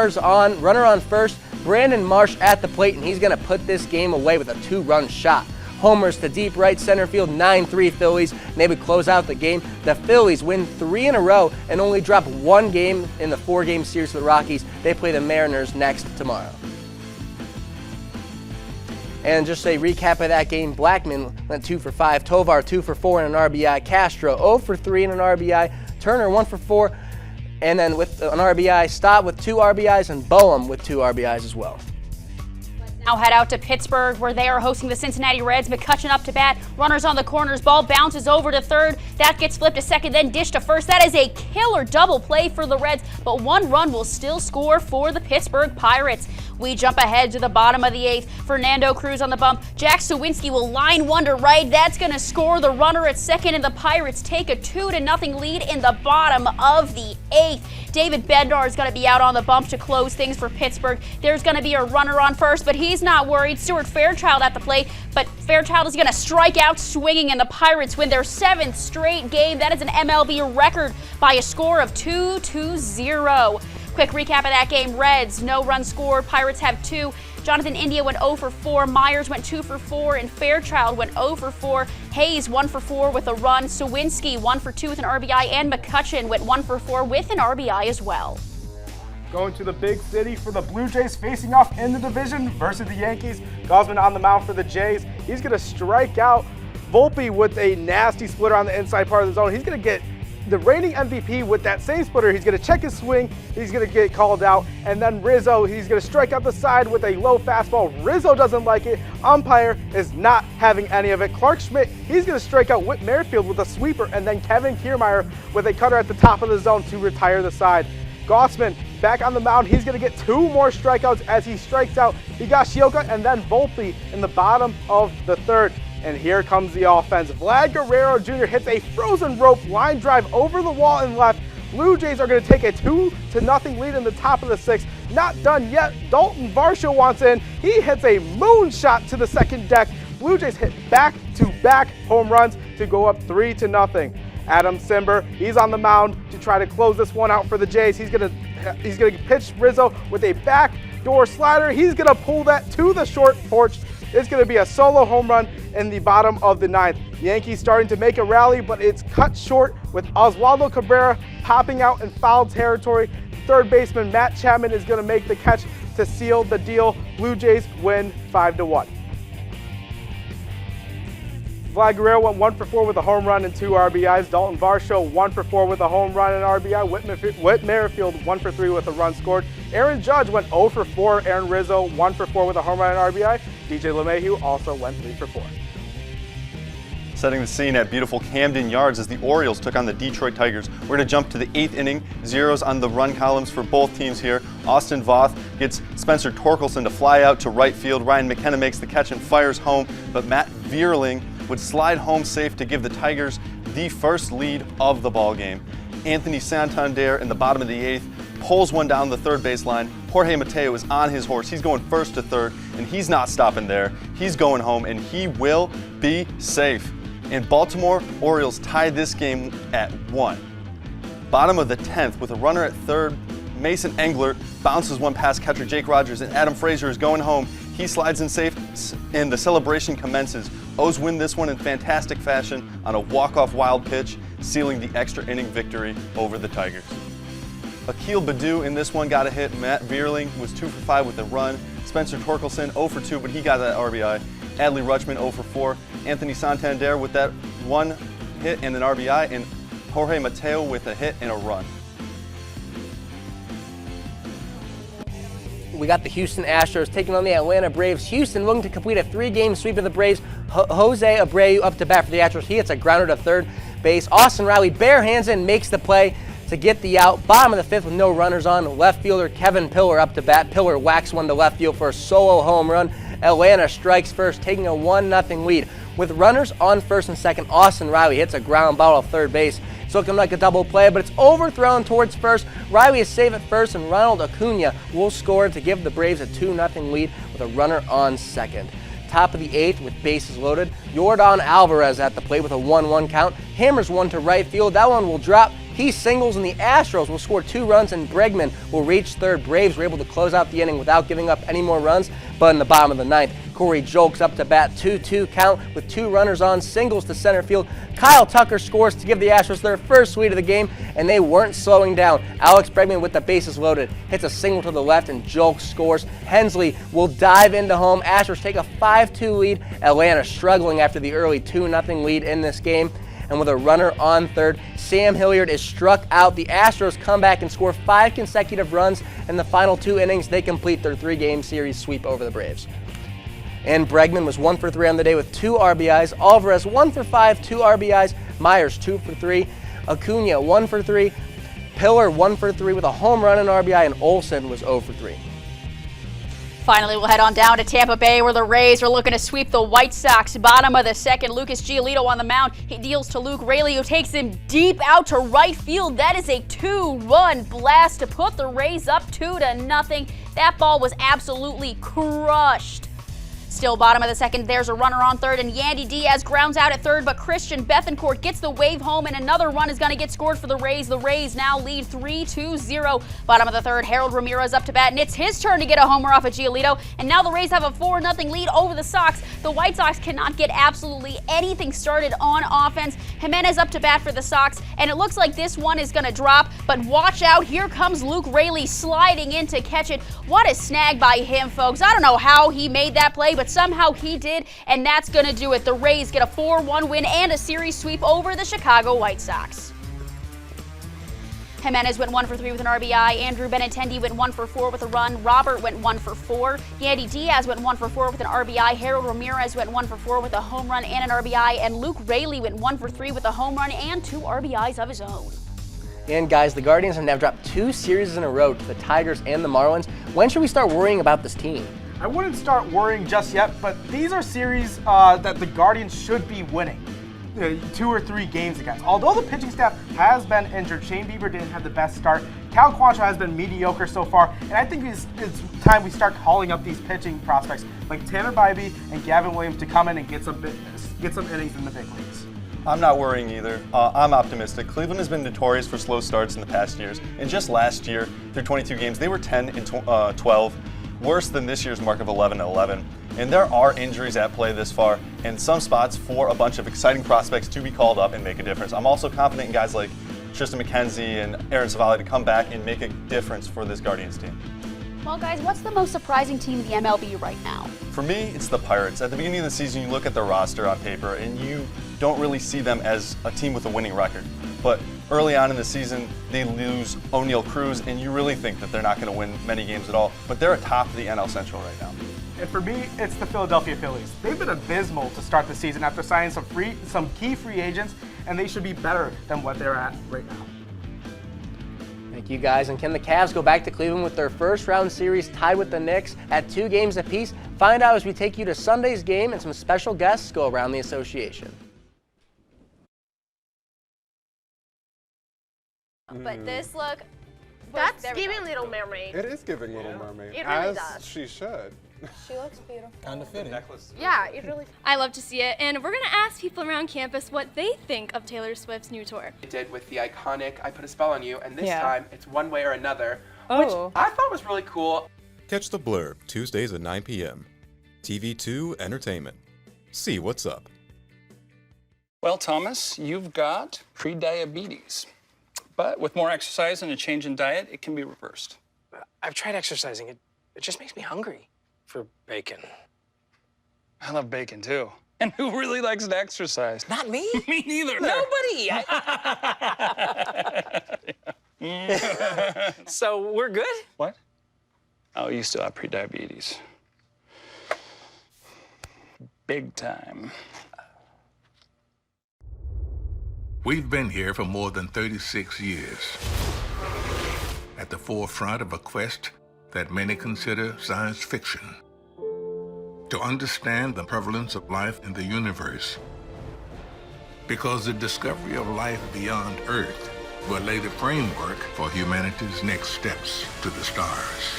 on first. Brandon Marsh at the plate, and he's going to put this game away with a 2-run shot. Homers to deep right center field, 9-3 Phillies, and they would close out the game. The Phillies win 3 in a row and only drop 1 game in the 4-game series for the Rockies. They play the Mariners next tomorrow. And just a recap of that game, Blackman went 2 for 5, Tovar 2 for 4 and an RBI, Castro 0 for 3 and an RBI, Turner 1 for 4, and then with an RBI, Stott with 2 RBIs, and Boehm with 2 RBIs as well. Now head out to Pittsburgh, where they are hosting the Cincinnati Reds. McCutchen up to bat. Runners on the corners. Ball bounces over to third. That gets flipped to second, then dished to first. That is a killer double play for the Reds, but 1 run will still score for the Pittsburgh Pirates. We jump ahead to the bottom of the 8th. Fernando Cruz on the bump. Jack Sawinski will line one to right. That's going to score the runner at second, and the Pirates take a 2-0 lead in the bottom of the 8th. David Bednar is going to be out on the bump to close things for Pittsburgh. There's going to be a runner on first, but he's not worried. Stuart Fairchild at the plate, but Fairchild is going to strike out swinging, and the Pirates win their 7th straight game. That is an MLB record by a score of 2-0. Quick recap of that game. Reds, no run scored. Pirates have 2. Jonathan India went 0 for 4. Myers went 2 for 4. And Fairchild went 0 for 4. Hayes 1 for 4 with a run. Sawinski 1 for 2 with an RBI. And McCutchen went 1 for 4 with an RBI as well. Going to the big city for the Blue Jays, facing off in the division versus the Yankees. Gosman on the mound for the Jays. He's going to strike out Volpe with a nasty splitter on the inside part of the zone. He's going to get the reigning MVP with that same splitter. He's going to check his swing. He's going to get called out. And then Rizzo, he's going to strike out the side with a low fastball. Rizzo doesn't like it. Umpire is not having any of it. Clark Schmidt, he's going to strike out Whit Merrifield with a sweeper. And then Kevin Kiermaier with a cutter at the top of the zone to retire the side. Gossman back on the mound. He's going to get 2 more strikeouts as he strikes out Higashioka and then Volpe in the bottom of the 3rd. And here comes the offense. Vlad Guerrero Jr. hits a frozen rope line drive over the wall and left. Blue Jays are going to take a 2-0 lead in the top of the 6th. Not done yet. Dalton Varsho wants in. He hits a moonshot to the second deck. Blue Jays hit back-to-back home runs to go up 3-0. Adam Simber, he's on the mound to try to close this one out for the Jays. He's gonna pitch Rizzo with a backdoor slider. He's gonna pull that to the short porch. It's gonna be a solo home run in the bottom of the 9th. Yankees starting to make a rally, but it's cut short with Oswaldo Cabrera popping out in foul territory. Third baseman Matt Chapman is gonna make the catch to seal the deal. Blue Jays win 5-1. Vlad Guerrero went 1 for 4 with a home run and 2 RBIs. Dalton Varsho 1 for 4 with a home run and RBI. Whit Merrifield 1 for 3 with a run scored. Aaron Judge went 0 for 4. Aaron Rizzo 1 for 4 with a home run and RBI. DJ LeMahieu also went 3 for 4. Setting the scene at beautiful Camden Yards as the Orioles took on the Detroit Tigers. We're going to jump to the 8th inning. Zeros on the run columns for both teams here. Austin Voth gets Spencer Torkelson to fly out to right field. Ryan McKenna makes the catch and fires home, but Matt Vierling would slide home safe to give the Tigers the first lead of the ball game. Anthony Santander in the bottom of the 8th pulls one down the third baseline. Jorge Mateo is on his horse. He's going first to third, and he's not stopping there. He's going home, and he will be safe. And Baltimore Orioles tie this game at 1. Bottom of the 10th with a runner at third, Mason Englert bounces one past catcher Jake Rogers, and Adam Frazier is going home. He slides in safe, and the celebration commences. O's win this one in fantastic fashion on a walk-off wild pitch, sealing the extra inning victory over the Tigers. Akil Baddoo in this one got a hit. Matt Vierling was 2 for 5 with a run. Spencer Torkelson 0 for 2, but he got that RBI. Adley Rutschman 0 for 4. Anthony Santander with that 1 hit and an RBI, and Jorge Mateo with a hit and a run. We got the Houston Astros taking on the Atlanta Braves. Houston looking to complete a 3-game sweep of the Braves. Jose Abreu up to bat for the Astros. He hits a grounder to third base. Austin Riley barehands and makes the play to get the out. Bottom of the 5th with no runners on. Left fielder Kevin Pillar up to bat. Pillar whacks one to left field for a solo home run. Atlanta strikes first, taking a 1-0 lead. With runners on first and second, Austin Riley hits a ground ball to third base. It's looking like a double play, but it's overthrown towards first. Riley is safe at first, and Ronald Acuna will score to give the Braves a 2-0 lead with a runner on second. top of the 8th with bases loaded. Yordan Alvarez at the plate with a 1-1 count. Hammers one to right field. That one will drop. He singles, and the Astros will score 2 runs, and Bregman will reach third. Braves were able to close out the inning without giving up any more runs, but in the bottom of the 9th, Corey Jolks up to bat, 2-2 count with 2 runners on, singles to center field. Kyle Tucker scores to give the Astros their first sweep of the game, and they weren't slowing down. Alex Bregman with the bases loaded hits a single to the left, and Jolks scores. Hensley will dive into home. Astros take a 5-2 lead. Atlanta struggling after the early 2-0 lead in this game. And with a runner on third, Sam Hilliard is struck out. The Astros come back and score 5 consecutive runs. In the final 2 innings, they complete their 3-game series sweep over the Braves. And Bregman was 1 for 3 on the day with 2 RBIs. Alvarez 1 for 5, 2 RBIs. Myers 2 for 3. Acuna 1 for 3. Pillar 1 for 3 with a home run and RBI. And Olsen was 0 for 3. Finally, we'll head on down to Tampa Bay, where the Rays are looking to sweep the White Sox. Bottom of the 2nd, Lucas Giolito on the mound. He deals to Luke Raley, who takes him deep out to right field. That is a 2-run blast to put the Rays up 2-0. That ball was absolutely crushed. Still bottom of the 2nd, there's a runner on third, and Yandy Diaz grounds out at third, but Christian Bethancourt gets the wave home, and another run is going to get scored for the Rays. The Rays now lead 3-0. Bottom of the 3rd, Harold Ramirez up to bat, and it's his turn to get a homer off of Giolito, and now the Rays have a 4-0 lead over the Sox. The White Sox cannot get absolutely anything started on offense. Jimenez up to bat for the Sox, and it looks like this one is going to drop, but watch out. Here comes Luke Raley sliding in to catch it. What a snag by him, folks. I don't know how he made that play, but somehow he did, and that's going to do it. The Rays get a 4-1 win and a series sweep over the Chicago White Sox. Jimenez went 1 for 3 with an RBI. Andrew Benintendi went 1 for 4 with a run. Robert went 1 for 4. Yandy Diaz went 1 for 4 with an RBI. Harold Ramirez went 1 for 4 with a home run and an RBI. And Luke Raley went 1 for 3 with a home run and 2 RBIs of his own. And guys, the Guardians have now dropped 2 series in a row to the Tigers and the Marlins. When should we start worrying about this team? I wouldn't start worrying just yet, but these are series that the Guardians should be winning 2 or 3 games against. Although the pitching staff has been injured, Shane Bieber didn't have the best start. Cal Quantrill has been mediocre so far, and I think it's time we start calling up these pitching prospects like Tanner Bybee and Gavin Williams to come in and get some innings in the big leagues. I'm not worrying either. I'm optimistic. Cleveland has been notorious for slow starts in the past years, and just last year, through 22 games, they were 10-12. Worse than this year's mark of 11-11. And there are injuries at play this far, and some spots for a bunch of exciting prospects to be called up and make a difference. I'm also confident in guys like Tristan McKenzie and Aaron Savali to come back and make a difference for this Guardians team. Well, guys, what's the most surprising team in the MLB right now? For me, it's the Pirates. At the beginning of the season, you look at their roster on paper, and you don't really see them as a team with a winning record. But early on in the season, they lose O'Neal Cruz, and you really think that they're not going to win many games at all. But they're atop the NL Central right now. And for me, it's the Philadelphia Phillies. They've been abysmal to start the season after signing some key free agents, and they should be better than what they're at right now. Thank you, guys. And can the Cavs go back to Cleveland with their first round series tied with the Knicks at 2 games apiece? Find out as we take you to Sunday's game and some special guests go around the association. But this look, that's giving Little Mermaid. It is giving Little Mermaid. It really as does. She should. She looks beautiful. Kind of fitting. Yeah, it really. I love to see it, and we're gonna ask people around campus what they think of Taylor Swift's new tour. I did with the iconic I Put a Spell on You, and this Yeah. time it's One Way or Another, Oh. which I thought was really cool. Catch the blurb Tuesdays at 9 p.m. TV2 Entertainment. See what's up. Well, Thomas, you've got prediabetes. But with more exercise and a change in diet, it can be reversed. I've tried exercising. It just makes me hungry for bacon. I love bacon, too. And who really likes to exercise? Not me. Me neither. Nobody. So we're good? What? Oh, you still have prediabetes. Big time. We've been here for more than 36 years, at the forefront of a quest that many consider science fiction. To understand the prevalence of life in the universe, because the discovery of life beyond Earth will lay the framework for humanity's next steps to the stars.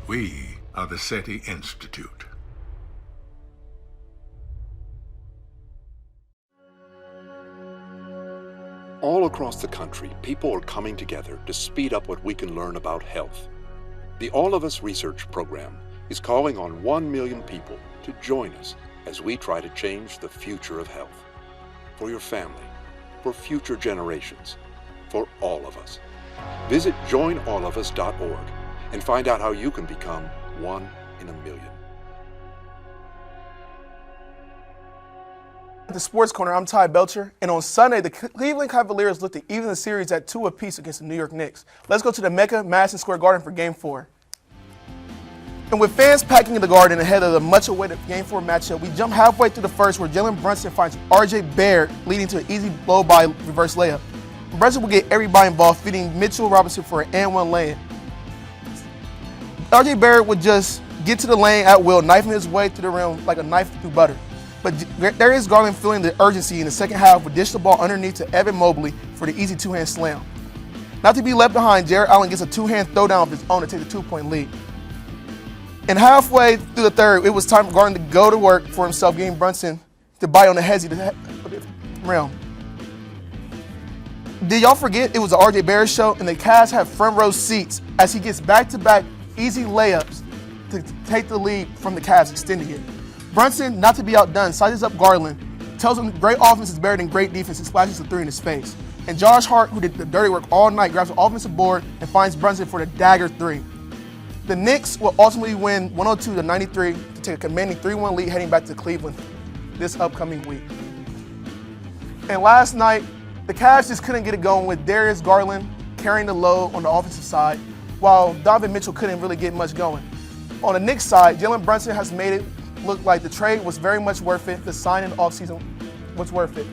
We are the SETI Institute. All across the country, people are coming together to speed up what we can learn about health. The All of Us Research Program is calling on 1 million people to join us as we try to change the future of health. For your family, for future generations, for all of us. Visit joinallofus.org and find out how you can become 1 in a million. At the Sports Corner, I'm Ty Belcher, and on Sunday, the Cleveland Cavaliers looked to even the series at 2 apiece against the New York Knicks. Let's go to the Mecca, Madison Square Garden for Game 4. And with fans packing in the Garden ahead of the much-awaited Game 4 matchup, we jump halfway through the first where Jalen Brunson finds R.J. Barrett leading to an easy blow-by reverse layup. Brunson will get everybody involved, feeding Mitchell Robinson for an and-one lay-in. R.J. Barrett would just get to the lane at will, knifing his way through the rim like a knife through butter. But there is Garland feeling the urgency in the second half, would dish the ball underneath to Evan Mobley for the easy two-hand slam. Not to be left behind, Jarrett Allen gets a two-hand throwdown of his own to take the 2-point lead. And halfway through the third, it was time for Garland to go to work for himself, getting Brunson to bite on the hezzy to the rim. Did y'all forget it was the R.J. Barrett show, and the Cavs have front row seats as he gets back-to-back easy layups to take the lead from the Cavs, extending it. Brunson, not to be outdone, sizes up Garland, tells him great offense is better than great defense, and splashes a 3 in his face. And Josh Hart, who did the dirty work all night, grabs an offensive board and finds Brunson for the dagger 3. The Knicks will ultimately win 102-93 to take a commanding 3-1 lead heading back to Cleveland this upcoming week. And last night, the Cavs just couldn't get it going with Darius Garland carrying the load on the offensive side, while Donovan Mitchell couldn't really get much going. On the Knicks side, Jalen Brunson has made it look like the trade was very much worth it. The signing offseason was worth it.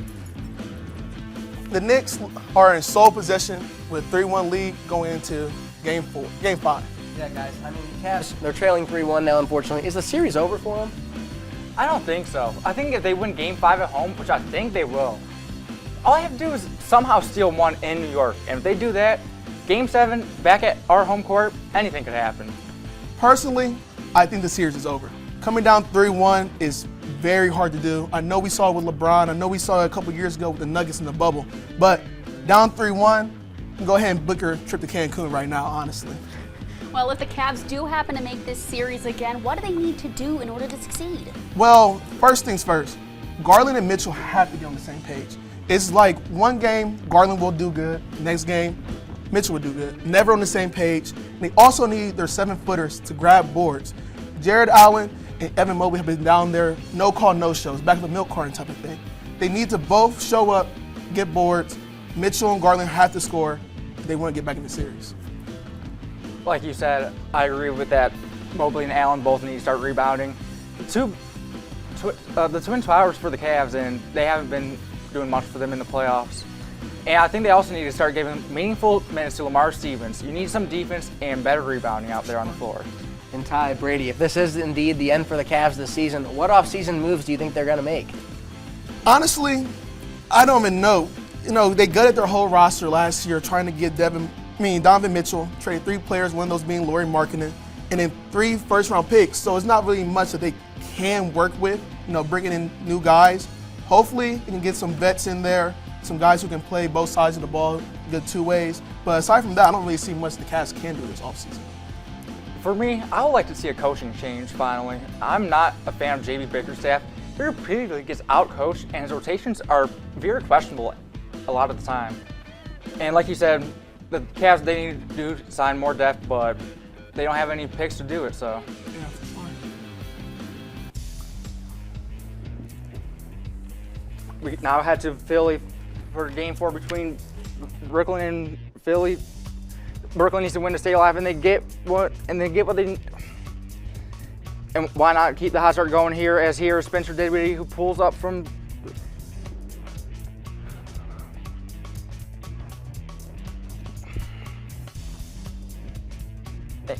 The Knicks are in sole possession with a 3-1 lead going into Game 5. Yeah, guys. I mean, Cavs, they're trailing 3-1 now, unfortunately. Is the series over for them? I don't think so. I think if they win Game 5 at home, which I think they will, all they have to do is somehow steal one in New York. And if they do that, Game 7, back at our home court, anything could happen. Personally, I think the series is over. Coming down 3-1 is very hard to do. I know we saw it with LeBron. I know we saw it a couple years ago with the Nuggets in the bubble. But down 3-1, go ahead and book your trip to Cancun right now, honestly. Well, if the Cavs do happen to make this series again, what do they need to do in order to succeed? Well, first things first, Garland and Mitchell have to be on the same page. It's like one game, Garland will do good. Next game, Mitchell will do good. Never on the same page. And they also need their 7-footers to grab boards. Jared Allen and Evan Mobley have been down there, no call, no shows, back of the milk carton type of thing. They need to both show up, get boards. Mitchell and Garland have to score if they want to get back in the series. Like you said, I agree with that. Mobley and Allen both need to start rebounding. The twin towers for the Cavs, and they haven't been doing much for them in the playoffs. And I think they also need to start giving meaningful minutes to Lamar Stevens. You need some defense and better rebounding out there on the floor. And Ty, Brady, if this is indeed the end for the Cavs this season, what off-season moves do you think they're going to make? Honestly, I don't even know. You know, they gutted their whole roster last year trying to get Donovan Mitchell, traded 3 players, one of those being Lauri Markkanen, and then 3 first-round picks. So it's not really much that they can work with, bringing in new guys. Hopefully, they can get some vets in there, some guys who can play both sides of the ball, good 2 ways. But aside from that, I don't really see much the Cavs can do this offseason. For me, I would like to see a coaching change finally. I'm not a fan of JB Bickerstaff. He repeatedly gets out-coached, and his rotations are very questionable a lot of the time. And like you said, the Cavs, they need to do sign more depth, but they don't have any picks to do it, so. Yeah, for sure. We now head to Philly for Game 4 between Brooklyn and Philly. Brooklyn needs to win to stay alive, and they get what they need. And why not keep the hot start going here, as here is Spencer Dinwiddie, who pulls up from.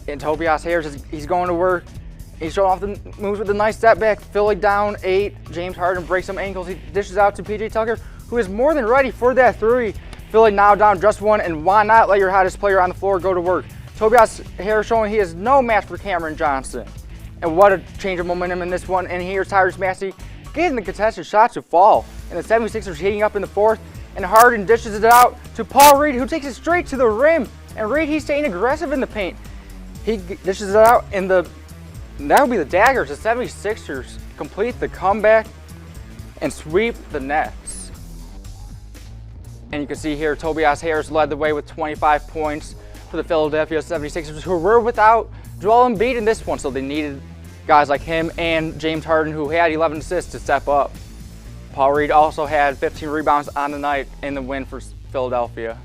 And Tobias Harris, he's going to work. He's showing off the moves with a nice step back. Philly down 8. James Harden breaks some ankles. He dishes out to PJ Tucker, who is more than ready for that 3. Philly now down just 1, and why not let your hottest player on the floor go to work? Tobias Harris showing he is no match for Cameron Johnson. And what a change of momentum in this one. And here's Tyrese Maxey getting the contested shot to fall. And the 76ers heating up in the 4th. and Harden dishes it out to Paul Reed, who takes it straight to the rim. And Reed, he's staying aggressive in the paint. He dishes it out, and that would be the daggers. The 76ers complete the comeback and sweep the Nets. And you can see here, Tobias Harris led the way with 25 points for the Philadelphia 76ers, who were without Joel Embiid in this one, so they needed guys like him and James Harden, who had 11 assists, to step up. Paul Reed also had 15 rebounds on the night in the win for Philadelphia.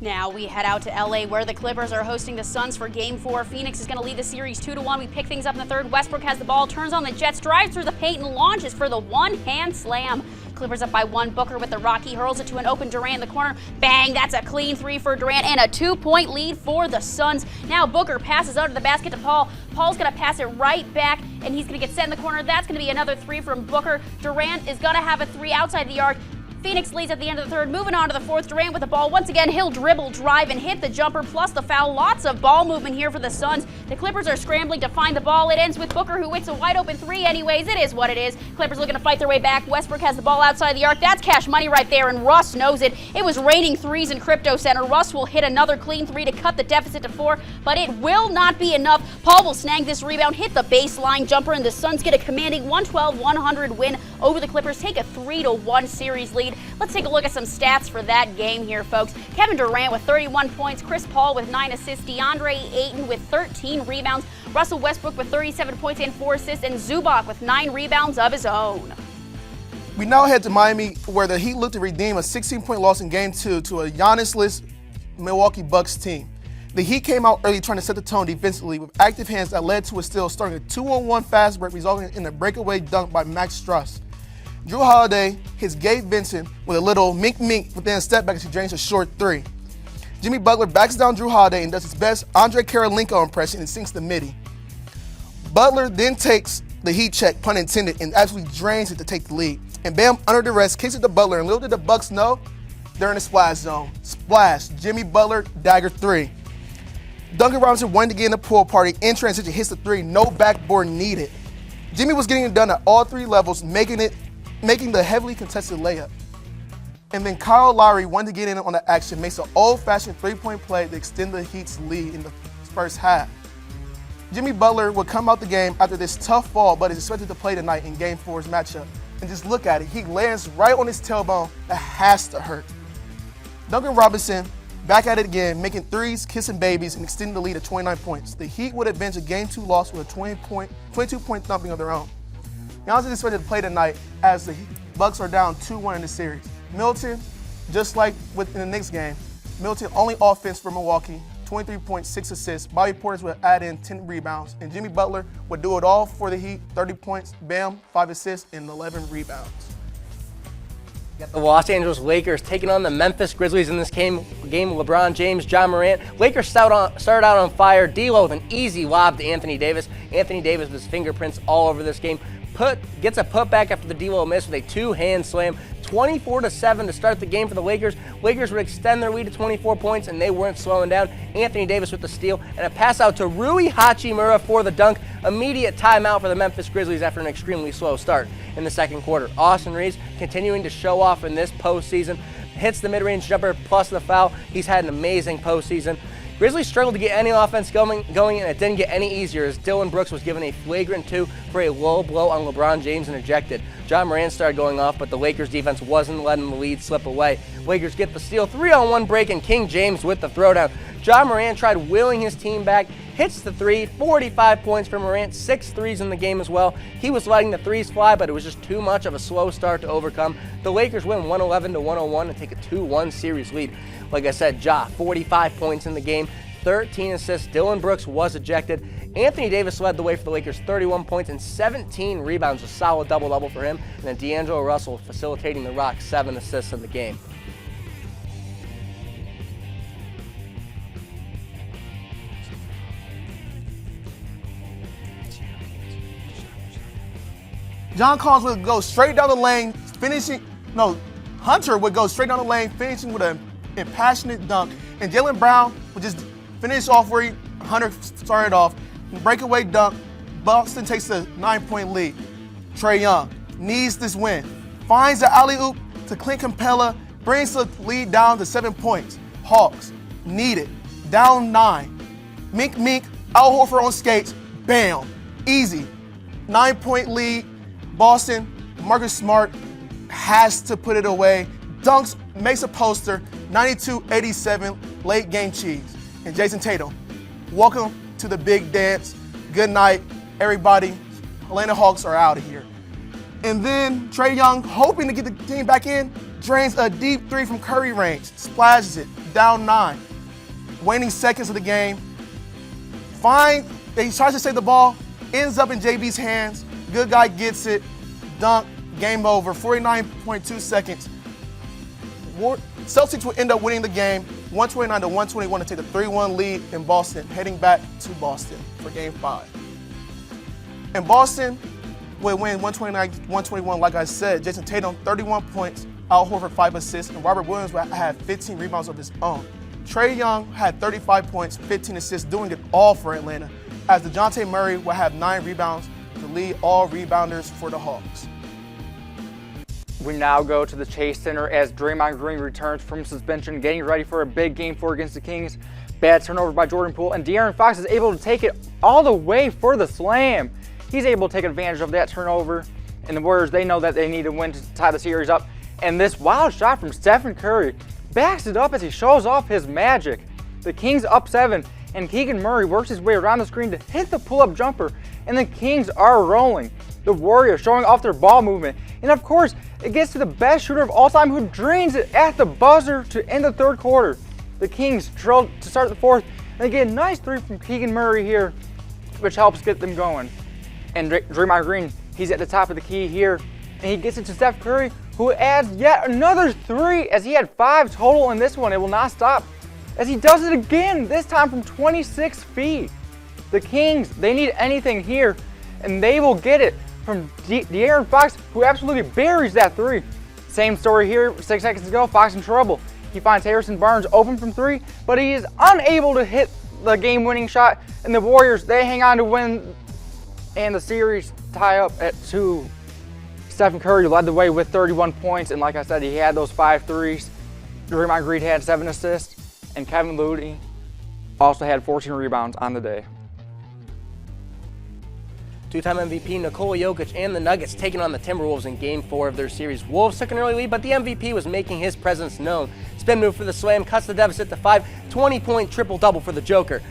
Now we head out to LA, where the Clippers are hosting the Suns for Game 4. Phoenix is going to lead the series 2-1. We pick things up in the third. Westbrook has the ball, turns on the Jets, drives through the paint, and launches for the one-hand slam. Clippers up by 1. Booker with the rock. He hurls it to an open Durant in the corner. Bang! That's a clean 3 for Durant and a 2-point lead for the Suns. Now Booker passes under the basket to Paul. Paul's going to pass it right back, and he's going to get set in the corner. That's going to be another 3 from Booker. Durant is going to have a 3 outside the arc. Phoenix leads at the end of the third. Moving on to the fourth. Durant with the ball. Once again, he'll dribble, drive, and hit the jumper, plus the foul. Lots of ball movement here for the Suns. The Clippers are scrambling to find the ball. It ends with Booker, who hits a wide open 3 anyways. It is what it is. Clippers looking to fight their way back. Westbrook has the ball outside the arc. That's cash money right there, and Russ knows it. It was raining threes in Crypto Center. Russ will hit another clean 3 to cut the deficit to 4, but it will not be enough. Paul will snag this rebound, hit the baseline jumper, and the Suns get a commanding 112-100 win over the Clippers. Take a 3-1 series lead. Let's take a look at some stats for that game here, folks. Kevin Durant with 31 points, Chris Paul with 9 assists, DeAndre Ayton with 13 rebounds, Russell Westbrook with 37 points and 4 assists, and Zubac with 9 rebounds of his own. We now head to Miami, where the Heat look to redeem a 16-point loss in Game 2 to a Giannis-less Milwaukee Bucks team. The Heat came out early trying to set the tone defensively with active hands that led to a steal, starting a 2-on-1 fast break, resulting in a breakaway dunk by Max Strus. Drew Holiday hits Gabe Vincent with a little mink within a step back as he drains a short 3. Jimmy Butler backs down Drew Holiday and does his best Andre Karolinko impression and sinks the midi. Butler then takes the Heat check, pun intended, and absolutely drains it to take the lead. And Bam, under duress, kicks it to Butler, and little did the Bucks know, they're in the splash zone. Splash, Jimmy Butler, dagger 3. Duncan Robinson wanted to get in the pool party, in transition, hits the 3, no backboard needed. Jimmy was getting it done at all 3 levels, making the heavily contested layup. And then Kyle Lowry wanted to get in on the action, makes an old-fashioned 3-point play to extend the Heat's lead in the first half. Jimmy Butler would come out the game after this tough fall, but is expected to play tonight in Game 4's matchup. And just look at it, he lands right on his tailbone. That has to hurt. Duncan Robinson back at it again, making 3s, kissing babies, and extending the lead to 29 points. The Heat would avenge a Game 2 loss with a 22-point thumping of their own. Giannis is expected to play tonight as the Bucks are down 2-1 in the series. Milton, just like in the Knicks game, Milton only offense for Milwaukee, 23.6 assists. Bobby Portis would add in 10 rebounds. And Jimmy Butler would do it all for the Heat, 30 points, Bam, 5 assists, and 11 rebounds. Got the Los Angeles Lakers taking on the Memphis Grizzlies in this game. LeBron James, John Morant. Lakers started out on fire. D'Lo with an easy lob to Anthony Davis. Anthony Davis with his fingerprints all over this game. Gets a putback after the D'Lo miss with a 2-hand slam. 24-7 to start the game for the Lakers. Lakers would extend their lead to 24 points, and they weren't slowing down. Anthony Davis with the steal, and a pass out to Rui Hachimura for the dunk. Immediate timeout for the Memphis Grizzlies after an extremely slow start in the second quarter. Austin Reeves continuing to show off in this postseason. Hits the mid-range jumper plus the foul. He's had an amazing postseason. Grizzlies struggled to get any offense going, and it didn't get any easier as Dylan Brooks was given a flagrant 2 for a low blow on LeBron James and ejected. John Morant started going off, but the Lakers defense wasn't letting the lead slip away. Lakers get the steal, 3-on-1 break, and King James with the throwdown. John Morant tried willing his team back, hits the 3, 45 points for Morant, 6 threes in the game as well. He was letting the 3s fly, but it was just too much of a slow start to overcome. The Lakers win 111-101 and take a 2-1 series lead. Like I said, Ja, 45 points in the game, 13 assists. Dylan Brooks was ejected. Anthony Davis led the way for the Lakers, 31 points and 17 rebounds, a solid double-double for him. And then D'Angelo Russell facilitating the Rock, 7 assists in the game. John Collins would go straight down the lane, Hunter would go straight down the lane, finishing with an impassionate dunk. And Jalen Brown would just finish off where Hunter started off. Breakaway dunk. Bankston takes the 9-point lead. Trae Young needs this win. finds the alley-oop to Clint Capella, brings the lead down to 7 points. Hawks need it, down 9. Mink, Al Horford on skates, bam, easy. 9-point lead, Boston, Marcus Smart has to put it away. Dunks, makes a poster, 92-87, late game cheese. And Jason Tatum, welcome to the big dance. Good night, everybody. Atlanta Hawks are out of here. And then Trae Young, hoping to get the team back in, drains a deep 3 from Curry range, splashes it, down 9. Waning seconds of the game. He tries to save the ball, ends up in JB's hands. Good guy gets it, dunk, game over, 49.2 seconds. Celtics will end up winning the game, 129-121 to take a 3-1 lead in Boston, heading back to Boston for Game 5. And Boston will win 129-121, like I said. Jason Tatum, 31 points, Al Horford 5 assists, and Robert Williams will have 15 rebounds of his own. Trae Young had 35 points, 15 assists, doing it all for Atlanta, as DeJounte Murray will have 9 rebounds to lead all rebounders for the Hawks. We now go to the Chase Center as Draymond Green returns from suspension, getting ready for a big Game 4 against the Kings. Bad turnover by Jordan Poole, and De'Aaron Fox is able to take it all the way for the slam. He's able to take advantage of that turnover, and the Warriors, they know that they need to win to tie the series up. And this wild shot from Stephen Curry backs it up as he shows off his magic. The Kings up 7, and Keegan Murray works his way around the screen to hit the pull-up jumper, and the Kings are rolling. The Warriors showing off their ball movement, and of course, it gets to the best shooter of all time who drains it at the buzzer to end the third quarter. The Kings trail to start the fourth, and they get a nice 3 from Keegan Murray here, which helps get them going. And Draymond Green, he's at the top of the key here, and he gets it to Steph Curry, who adds yet another 3 as he had 5 total in this one. It will not stop as he does it again, this time from 26 feet. The Kings, they need anything here, and they will get it from De'Aaron Fox, who absolutely buries that 3. Same story here, 6 seconds to go, Fox in trouble. He finds Harrison Barnes open from 3, but he is unable to hit the game-winning shot, and the Warriors, they hang on to win, and the series tie up at 2. Stephen Curry led the way with 31 points, and like I said, he had those 5 threes. Draymond Green had 7 assists, and Kevin Looney also had 14 rebounds on the day. Two-time MVP Nikola Jokic and the Nuggets taking on the Timberwolves in Game 4 of their series. Wolves took an early lead, but the MVP was making his presence known. Spin move for the Slam cuts the deficit to 5, 20-point triple-double for the Joker.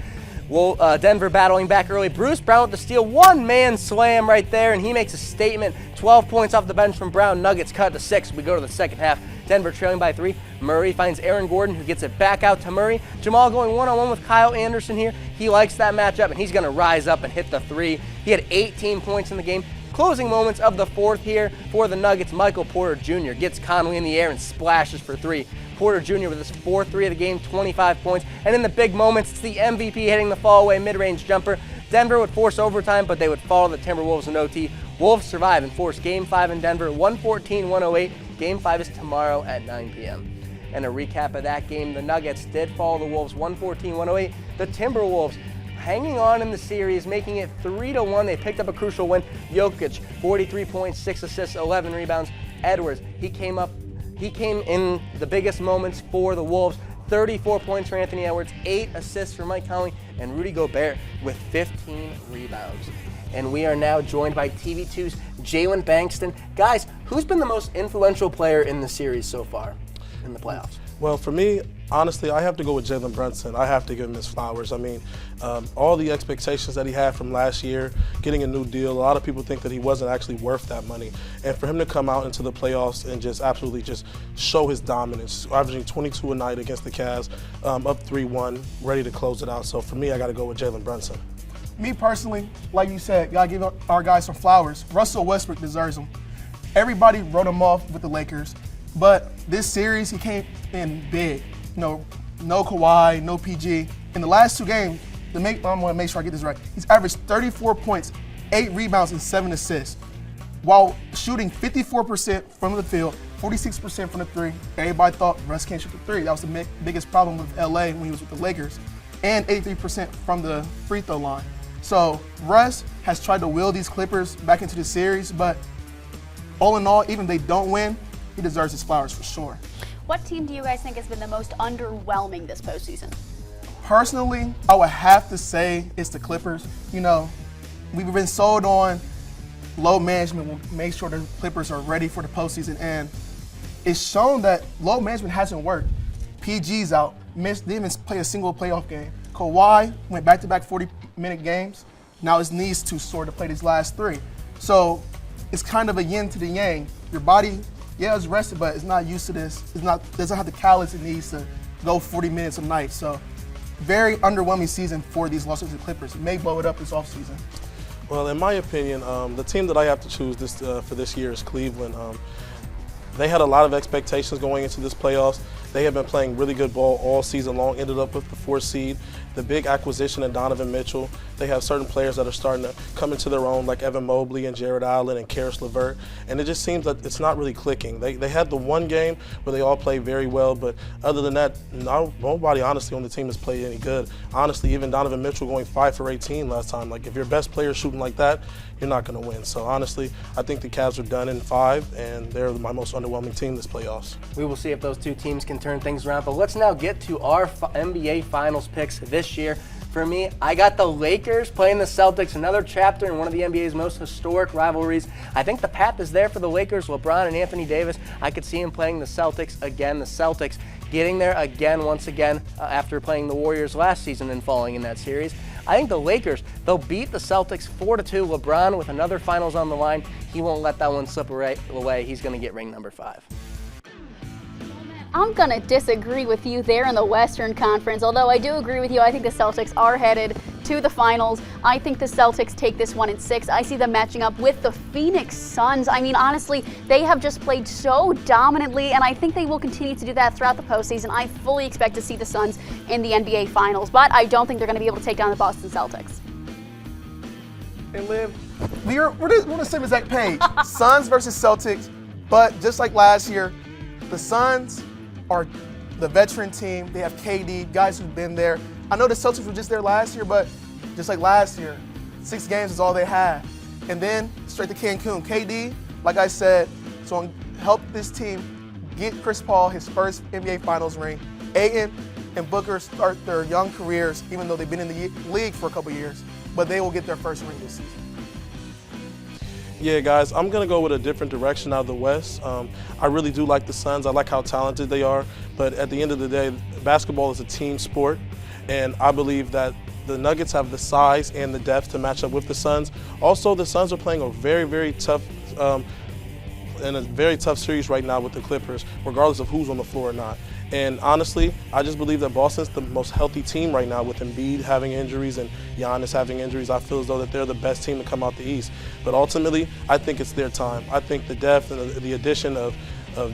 Denver battling back early. Bruce Brown with the steal, one-man slam right there, and he makes a statement. 12 points off the bench from Brown. Nuggets cut to 6. We go to the second half. Denver trailing by 3. Murray finds Aaron Gordon, who gets it back out to Murray. Jamal going one-on-one with Kyle Anderson here. He likes that matchup, and he's going to rise up and hit the 3. He had 18 points in the game. Closing moments of the fourth here for the Nuggets. Michael Porter Jr. gets Conley in the air and splashes for 3. Porter Jr. with his 4th 3 of the game, 25 points. And in the big moments, it's the MVP hitting the fall-away mid-range jumper. Denver would force overtime, but they would follow the Timberwolves in OT. Wolves survive and force Game 5 in Denver, 114-108. Game 5 is tomorrow at 9 p.m. And a recap of that game, the Nuggets did follow the Wolves 114-108. The Timberwolves hanging on in the series, making it 3-1. They picked up a crucial win. Jokic, 43 points, 6 assists, 11 rebounds. Edwards, he came in the biggest moments for the Wolves. 34 points for Anthony Edwards, 8 assists for Mike Conley, and Rudy Gobert with 15 rebounds. And we are now joined by TV2's Jalen Bankston. Guys, who's been the most influential player in the series so far in the playoffs? Well, for me, honestly, I have to go with Jalen Brunson. I have to give him his flowers. I mean, all the expectations that he had from last year, getting a new deal, a lot of people think that he wasn't actually worth that money. And for him to come out into the playoffs and just absolutely just show his dominance, averaging 22 a night against the Cavs, up 3-1, ready to close it out. So for me, I got to go with Jalen Brunson. Me personally, like you said, gotta give our guys some flowers. Russell Westbrook deserves them. Everybody wrote him off with the Lakers, but this series he came in big. No Kawhi, no PG. In the last 2 games, I'm gonna make sure I get this right. He's averaged 34 points, 8 rebounds, and 7 assists, while shooting 54% from the field, 46% from the 3. Everybody thought Russ can't shoot the 3. That was the biggest problem with LA when he was with the Lakers, and 83% from the free throw line. So Russ has tried to will these Clippers back into the series, but all in all, even if they don't win, he deserves his flowers for sure. What team do you guys think has been the most underwhelming this postseason? Personally, I would have to say it's the Clippers. You know, we've been sold on load management will make sure the Clippers are ready for the postseason, and it's shown that load management hasn't worked. PG's out, didn't even play a single playoff game. Kawhi went back-to-back 40-minute games. Now his knees too sore to play these last 3. So it's kind of a yin to the yang. Your body, yeah, it's rested, but it's not used to this. Doesn't have the callus it needs to go 40 minutes a night. So very underwhelming season for these Los Angeles Clippers. It may blow it up this offseason. Well, in my opinion, the team that I have to choose for this year is Cleveland. They had a lot of expectations going into this playoffs. They have been playing really good ball all season long, ended up with the 4th seed. The big acquisition in Donovan Mitchell. They have certain players that are starting to come into their own, like Evan Mobley and Jared Allen and Karis LeVert, and it just seems that it's not really clicking. They had the one game where they all played very well, but other than that, nobody honestly on the team has played any good. Honestly, even Donovan Mitchell going 5 for 18 last time. Like, if your best player is shooting like that, you're not going to win. So honestly, I think the Cavs are done in 5, and they're my most underwhelming team this playoffs. We will see if those two teams can turn things around, but let's now get to our NBA Finals picks this year. For me, I got the Lakers playing the Celtics, another chapter in one of the NBA's most historic rivalries. I think the path is there for the Lakers, LeBron and Anthony Davis. I could see him playing the Celtics again. The Celtics getting there again, once again, after playing the Warriors last season and falling in that series. I think the Lakers, they'll beat the Celtics 4-2. LeBron with another finals on the line. He won't let that one slip away. He's going to get ring number 5. I'm going to disagree with you there in the Western Conference, although I do agree with you. I think the Celtics are headed to the finals. I think the Celtics take this one in 6. I see them matching up with the Phoenix Suns. I mean, honestly, they have just played so dominantly, and I think they will continue to do that throughout the postseason. I fully expect to see the Suns in the NBA Finals, but I don't think they're going to be able to take down the Boston Celtics. And Liv, we're on the same exact page. Suns versus Celtics, but just like last year, the Suns are the veteran team. They have KD, guys who've been there. I know the Celtics were just there last year, but just like last year, 6 games is all they had. And then straight to Cancun. KD, like I said, is going to help this team get Chris Paul his first NBA Finals ring. Ayton and Booker start their young careers, even though they've been in the league for a couple years, but they will get their first ring this season. Yeah, guys, I'm going to go with a different direction out of the West. I really do like the Suns. I like how talented they are. But at the end of the day, basketball is a team sport. And I believe that the Nuggets have the size and the depth to match up with the Suns. Also, the Suns are playing a very, very tough series right now with the Clippers, regardless of who's on the floor or not. And honestly, I just believe that Boston's the most healthy team right now with Embiid having injuries and Giannis having injuries. I feel as though that they're the best team to come out the East. But ultimately, I think it's their time. I think the depth and the addition of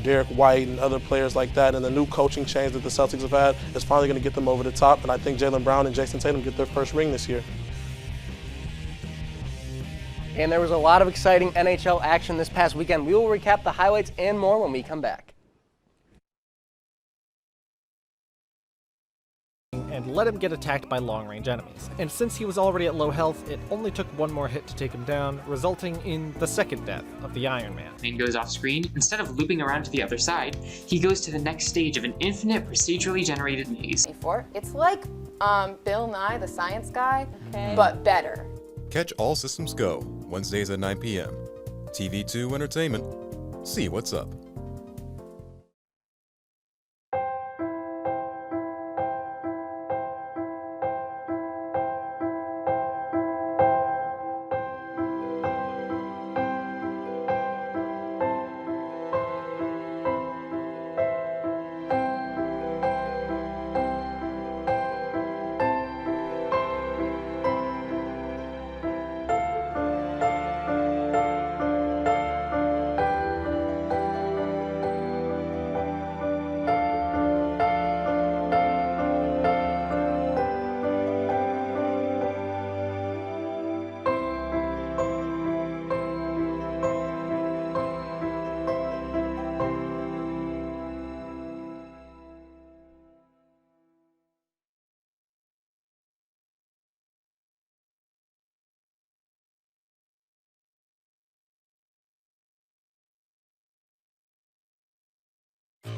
Derek White and other players like that and the new coaching change that the Celtics have had is finally going to get them over the top. And I think Jalen Brown and Jason Tatum get their first ring this year. And there was a lot of exciting NHL action this past weekend. We will recap the highlights and more when we come back. And let him get attacked by long-range enemies. And since he was already at low health, it only took one more hit to take him down, resulting in the second death of the Iron Man. And goes off screen, instead of looping around to the other side, he goes to the next stage of an infinite procedurally generated maze. It's like Bill Nye, the science guy, but better. Catch All Systems Go, Wednesdays at 9 p.m. TV2 Entertainment. See what's up.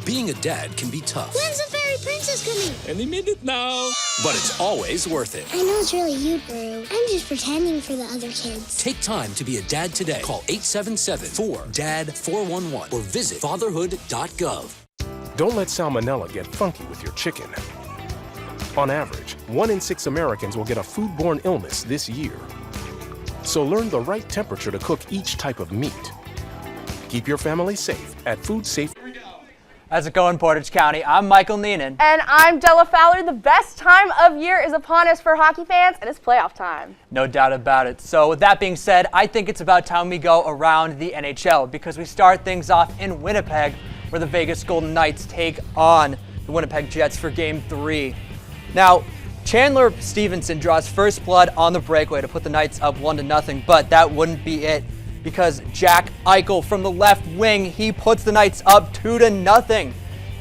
being a dad can be tough. When's the fairy princess coming? Any minute now. But it's always worth it. I know it's really you, Brew. I'm just pretending for the other kids. Take time to be a dad today. Call 877-4DAD-411 or visit fatherhood.gov. Don't let salmonella get funky with your chicken. On average, 1 in 6 Americans will get a foodborne illness this year. So learn the right temperature to cook each type of meat. Keep your family safe at Food Safe. How's it going, Portage County? I'm Michael Neenan. And I'm Della Fowler. The best time of year is upon us for hockey fans, and it's playoff time. No doubt about it. So with that being said, I think it's about time we go around the NHL because we start things off in Winnipeg, where the Vegas Golden Knights take on the Winnipeg Jets for Game 3. Now, Chandler Stevenson draws first blood on the breakaway to put the Knights up 1-0, but that wouldn't be it because Jack Eichel from the left wing, he puts the Knights up 2-0.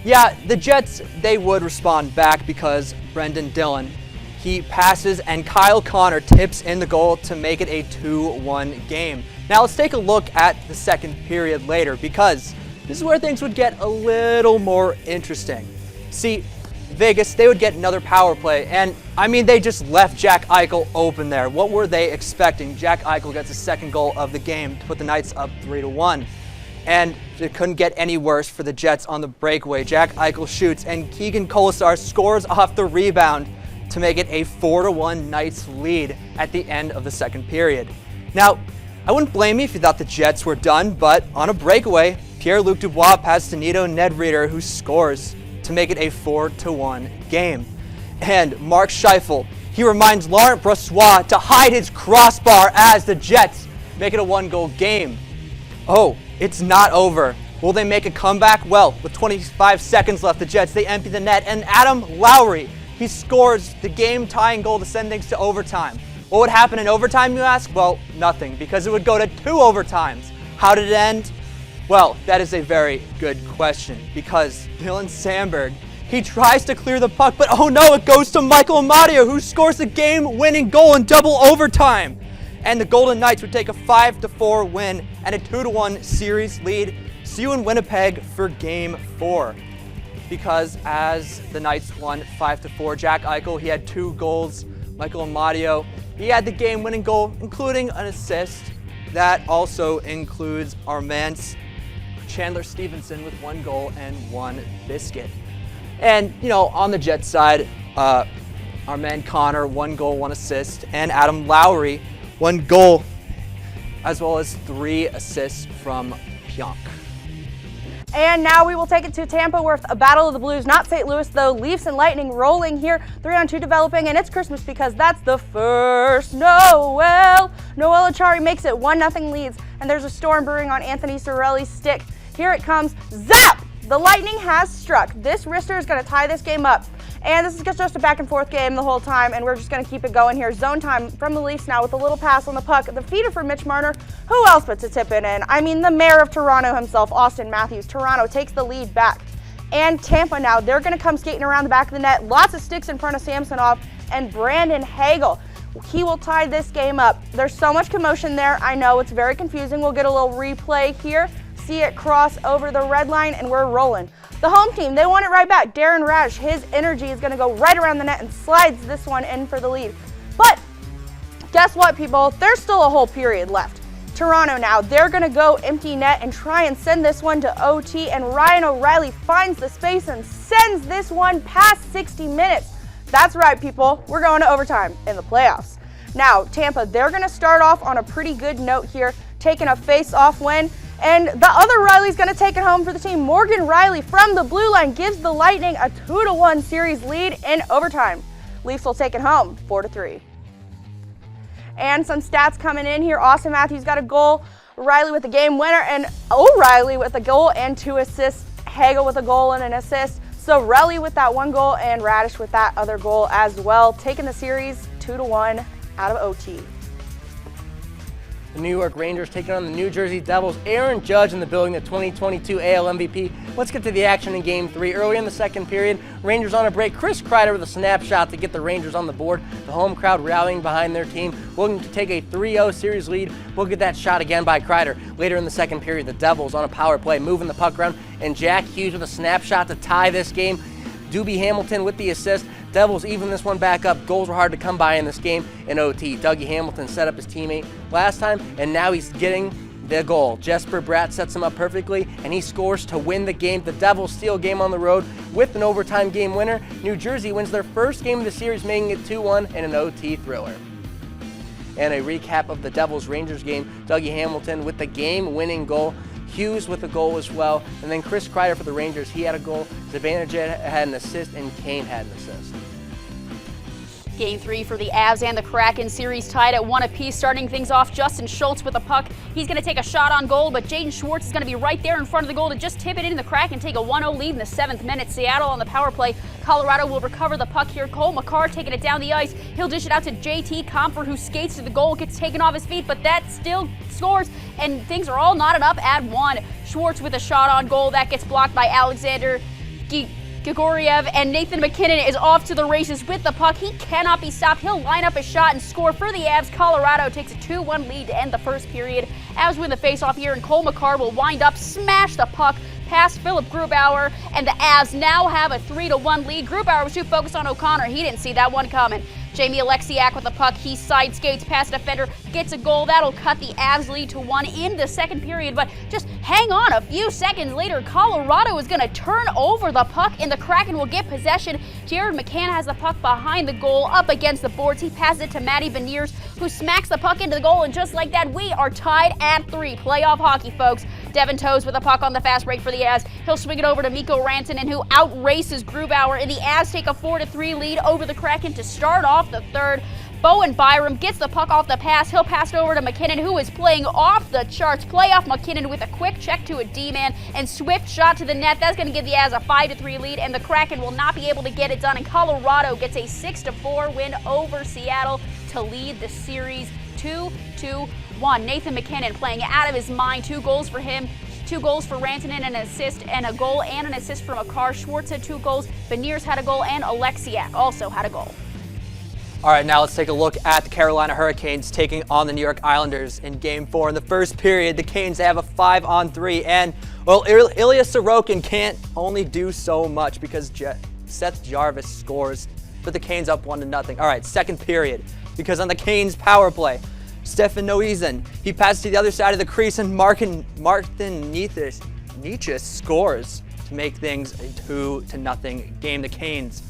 Yeah, the Jets, they would respond back because Brendan Dillon, he passes and Kyle Connor tips in the goal to make it a 2-1 game. Now let's take a look at the second period later because this is where things would get a little more interesting. See, Vegas, they would get another power play, and I mean, they just left Jack Eichel open there. What were they expecting? Jack Eichel gets the second goal of the game to put the Knights up 3-1. And it couldn't get any worse for the Jets on the breakaway. Jack Eichel shoots, and Keegan Colasar scores off the rebound to make it a 4-1 Knights lead at the end of the second period. Now, I wouldn't blame you if you thought the Jets were done, but on a breakaway, Pierre-Luc Dubois passes to Nito Nedreader, who scores to make it a 4-1 game. And Mark Scheifele, he reminds Laurent Brossoit to hide his crossbar as the Jets make it a 1-goal game. Oh, it's not over. Will they make a comeback? Well, with 25 seconds left, the Jets, they empty the net, and Adam Lowry, he scores the game-tying goal to send things to overtime. What would happen in overtime, you ask? Well, nothing, because it would go to 2 overtimes. How did it end? Well, that is a very good question because Dylan Sandberg, he tries to clear the puck, but oh no, it goes to Michael Amadio, who scores the game-winning goal in double overtime. And the Golden Knights would take a 5-4 win and a 2-1 series lead. See you in Winnipeg for Game 4. Because as the Knights won 5-4, Jack Eichel, he had 2 goals. Michael Amadio, he had the game-winning goal, including an assist. That also includes Armand Chandler Stevenson with 1 goal and 1 biscuit. And, you know, on the Jets side, Armand Connor, 1 goal, 1 assist, and Adam Lowry, 1 goal, as well as 3 assists from Pionk. And now we will take it to Tampa, where a battle of the Blues, not St. Louis though, Leafs and Lightning rolling here, 3-on-2 developing, and it's Christmas because that's the first Noel. Noel Achari makes it 1-0 leads, and there's a storm brewing on Anthony Cirelli's stick. Here it comes, zap! The Lightning has struck. This wrister is going to tie this game up. And this is just a back and forth game the whole time, and we're just going to keep it going here. Zone time from the Leafs now with a little pass on the puck. The feeder for Mitch Marner. Who else but to tip it in? I mean, the mayor of Toronto himself, Austin Matthews. Toronto takes the lead back. And Tampa now, they're going to come skating around the back of the net. Lots of sticks in front of Samsonov and Brandon Hagel. He will tie this game up. There's so much commotion there. I know it's very confusing. We'll get a little replay here. See it cross over the red line, and we're rolling. The home team, they want it right back. Darren Raj, his energy is going to go right around the net and slides this one in for the lead. But guess what, people? There's still a whole period left. Toronto now, they're going to go empty net and try and send this one to OT, and Ryan O'Reilly finds the space and sends this one past 60 minutes. That's right, people. We're going to overtime in the playoffs. Now, Tampa, they're going to start off on a pretty good note here, taking a face-off win. And the other Riley's going to take it home for the team. Morgan Riley from the blue line gives the Lightning a 2-1 series lead in overtime. Leafs will take it home 4-3. And some stats coming in here. Austin Matthews got a goal. Riley with the game winner. And O'Reilly with a goal and 2 assists. Hagel with a goal and an assist. So Relly with that 1 goal and Radish with that other goal as well. Taking the series 2-1 out of OT. The New York Rangers taking on the New Jersey Devils. Aaron Judge in the building, the 2022 AL MVP. Let's get to the action in Game 3. Early in the second period, Rangers on a break. Chris Kreider with a snapshot to get the Rangers on the board. The home crowd rallying behind their team, looking to take a 3-0 series lead. We'll get that shot again by Kreider. Later in the second period, the Devils on a power play, moving the puck around, and Jack Hughes with a snapshot to tie this game. Doobie Hamilton with the assist. Devils even this one back up. Goals were hard to come by in this game in OT. Dougie Hamilton set up his teammate last time, and now he's getting the goal. Jesper Bratt sets him up perfectly, and he scores to win the game. The Devils steal game on the road with an overtime game winner. New Jersey wins their first game of the series, making it 2-1 in an OT thriller. And a recap of the Devils-Rangers game. Dougie Hamilton with the game-winning goal. Hughes with a goal as well. And then Chris Kreider for the Rangers, he had a goal. Zibanejad had an assist, and Kane had an assist. Game 3 for the Avs and the Kraken, series tied at 1 apiece. Starting things off, Justin Schultz with a puck. He's going to take a shot on goal, but Jaden Schwartz is going to be right there in front of the goal to just tip it in. The Kraken take a 1-0 lead in the 7th minute. Seattle on the power play. Colorado will recover the puck here. Cole McCarr taking it down the ice. He'll dish it out to JT Comfort, who skates to the goal, gets taken off his feet, but that still scores, and things are all knotted up at 1. Schwartz with a shot on goal. That gets blocked by Alexander Grigoriev, and Nathan McKinnon is off to the races with the puck. He cannot be stopped. He'll line up a shot and score for the Avs. Colorado takes a 2-1 lead to end the first period. Avs win the faceoff here, and Cole McCarr will wind up, smash the puck past Philip Grubauer, and the Avs now have a 3-1 lead. Grubauer was too focused on O'Connor. He didn't see that one coming. Jamie Alexiak with the puck. He side skates past a defender, gets a goal. That'll cut the Avs lead to 1 in the second period. But just hang on, a few seconds later, Colorado is going to turn over the puck, and the Kraken will get possession. Jared McCann has the puck behind the goal, up against the boards. He passes it to Matty Beniers, who smacks the puck into the goal, and just like that, we are tied at 3. Playoff hockey, folks. Devin Toews with a puck on the fast break for the Avs. He'll swing it over to Mikko Rantanen, who outraces Grubauer, and the Avs take a 4-3 lead over the Kraken to start off the third. Bowen Byram gets the puck off the pass. He'll pass it over to McKinnon, who is playing off the charts. Playoff McKinnon with a quick check to a D-man and swift shot to the net. That's going to give the Avs a 5-3 lead, and the Kraken will not be able to get it done. And Colorado gets a 6-4 win over Seattle to lead the series 2-1. Nathan McKinnon playing out of his mind. 2 goals for him. 2 goals for Rantanen, an assist and a goal, and an assist from McCarr. Schwartz had 2 goals. Beniers had a goal, and Alexiak also had a goal. All right, now let's take a look at the Carolina Hurricanes taking on the New York Islanders in Game 4. In the first period, the Canes have a 5-on-3, and, well, Ilya Sorokin can't only do so much because Seth Jarvis scores, but the Canes up 1-0. All right, second period, because on the Canes power play, Stefan Noesen, he passes to the other side of the crease, and Martin Nietzsche scores to make things a 2-0 game. The Canes,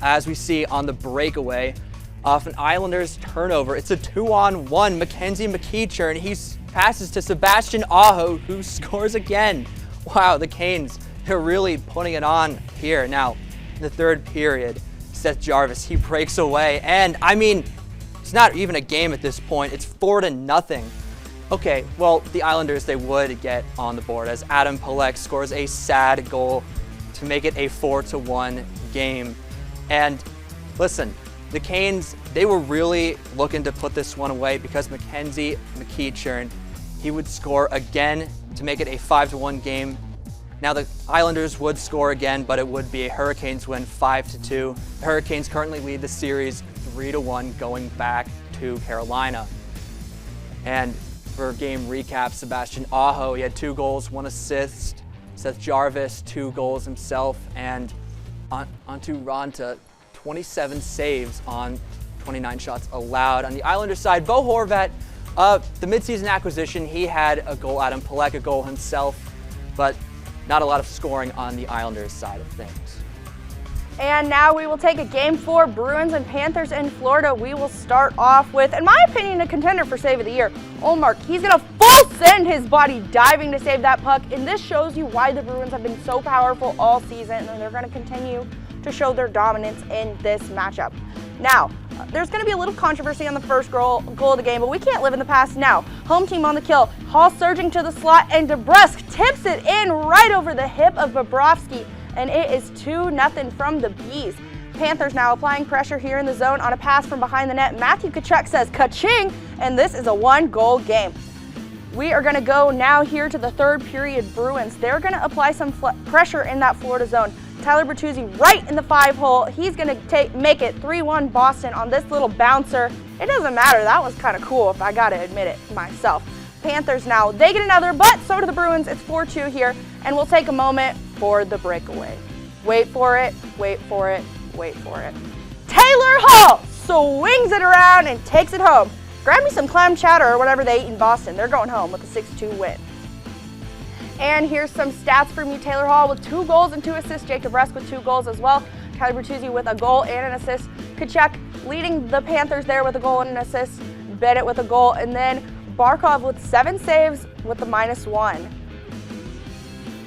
as we see on the breakaway off an Islanders turnover, it's a 2-on-1. Mackenzie McEachern, he passes to Sebastian Aho, who scores again. Wow, the Canes, they're really putting it on here. Now, in the third period, Seth Jarvis, he breaks away, and I mean, it's not even a game at this point. It's 4-0. Okay, well, the Islanders, they would get on the board as Adam Pelech scores a sad goal to make it a 4-1 game. And listen, the Canes, they were really looking to put this one away because Mackenzie McEachern, he would score again to make it a 5-1 game. Now the Islanders would score again, but it would be a Hurricanes win 5-2. The Hurricanes currently lead the series 3-1 going back to Carolina. And for game recap, Sebastian Aho, he had 2 goals, 1 assist. Seth Jarvis, 2 goals himself, and onto Ranta, 27 saves on 29 shots allowed. On the Islanders side, Bo Horvat, the midseason acquisition, he had a goal. Adam Pelech, a goal himself, but not a lot of scoring on the Islanders side of things. And now we will take a Game 4, Bruins and Panthers in Florida. We will start off with, in my opinion, a contender for Save of the Year, Ullmark. He's going to full send his body diving to save that puck, and this shows you why the Bruins have been so powerful all season, and they're going to continue to show their dominance in this matchup. Now, there's going to be a little controversy on the first goal of the game, but we can't live in the past now. Home team on the kill. Hall surging to the slot, and DeBrusque tips it in right over the hip of Bobrovsky, and it is 2-0 from the Bees. Panthers now applying pressure here in the zone on a pass from behind the net. Matthew Tkachuk says ka-ching, and this is a 1-goal game. We are going to go now here to the third period Bruins. They're going to apply some pressure in that Florida zone. Tyler Bertuzzi right in the 5-hole. He's going to make it 3-1 Boston on this little bouncer. It doesn't matter. That was kind of cool if I got to admit it myself. Panthers now, they get another, but so do the Bruins. It's 4-2 here, and we'll take a moment for the breakaway. Wait for it, wait for it, wait for it. Taylor Hall swings it around and takes it home. Grab me some clam chowder or whatever they eat in Boston. They're going home with a 6-2 win. And here's some stats from you. Taylor Hall with 2 goals and 2 assists. Jacob Rusk with 2 goals as well. Tyler Bertuzzi with a goal and an assist. Tkachuk leading the Panthers there with a goal and an assist. Bennett with a goal. And then Barkov with 7 saves with a -1.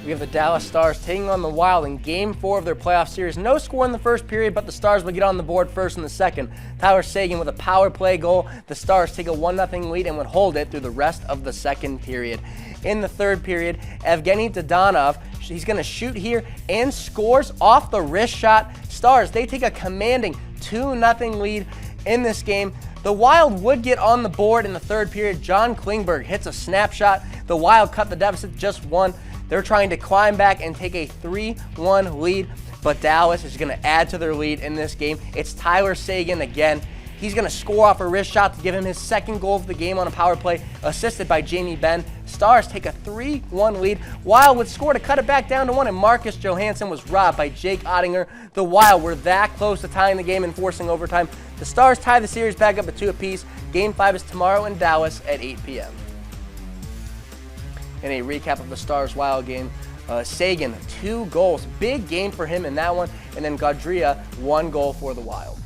We have the Dallas Stars taking on the Wild in Game 4 of their playoff series. No score in the first period, but the Stars will get on the board first in the second. Tyler Seguin with a power play goal. The Stars take a 1-0 lead and would hold it through the rest of the second period. In the third period, Evgeny Dodonov, he's going to shoot here and scores off the wrist shot. Stars, they take a commanding 2-0 lead in this game. The Wild would get on the board in the third period. John Klingberg hits a snapshot. The Wild cut the deficit just 1. They're trying to climb back and take a 3-1 lead, but Dallas is going to add to their lead in this game. It's Tyler Seguin again. He's going to score off a wrist shot to give him his second goal of the game on a power play, assisted by Jamie Benn. Stars take a 3-1 lead. Wild would score to cut it back down to 1, and Marcus Johansson was robbed by Jake Ottinger. The Wild were that close to tying the game and forcing overtime. The Stars tie the series back up at 2 apiece. Game 5 is tomorrow in Dallas at 8 p.m. In a recap of the Stars-Wild game, Seguin, 2 goals. Big game for him in that one. And then Gaudria, 1 goal for the Wild.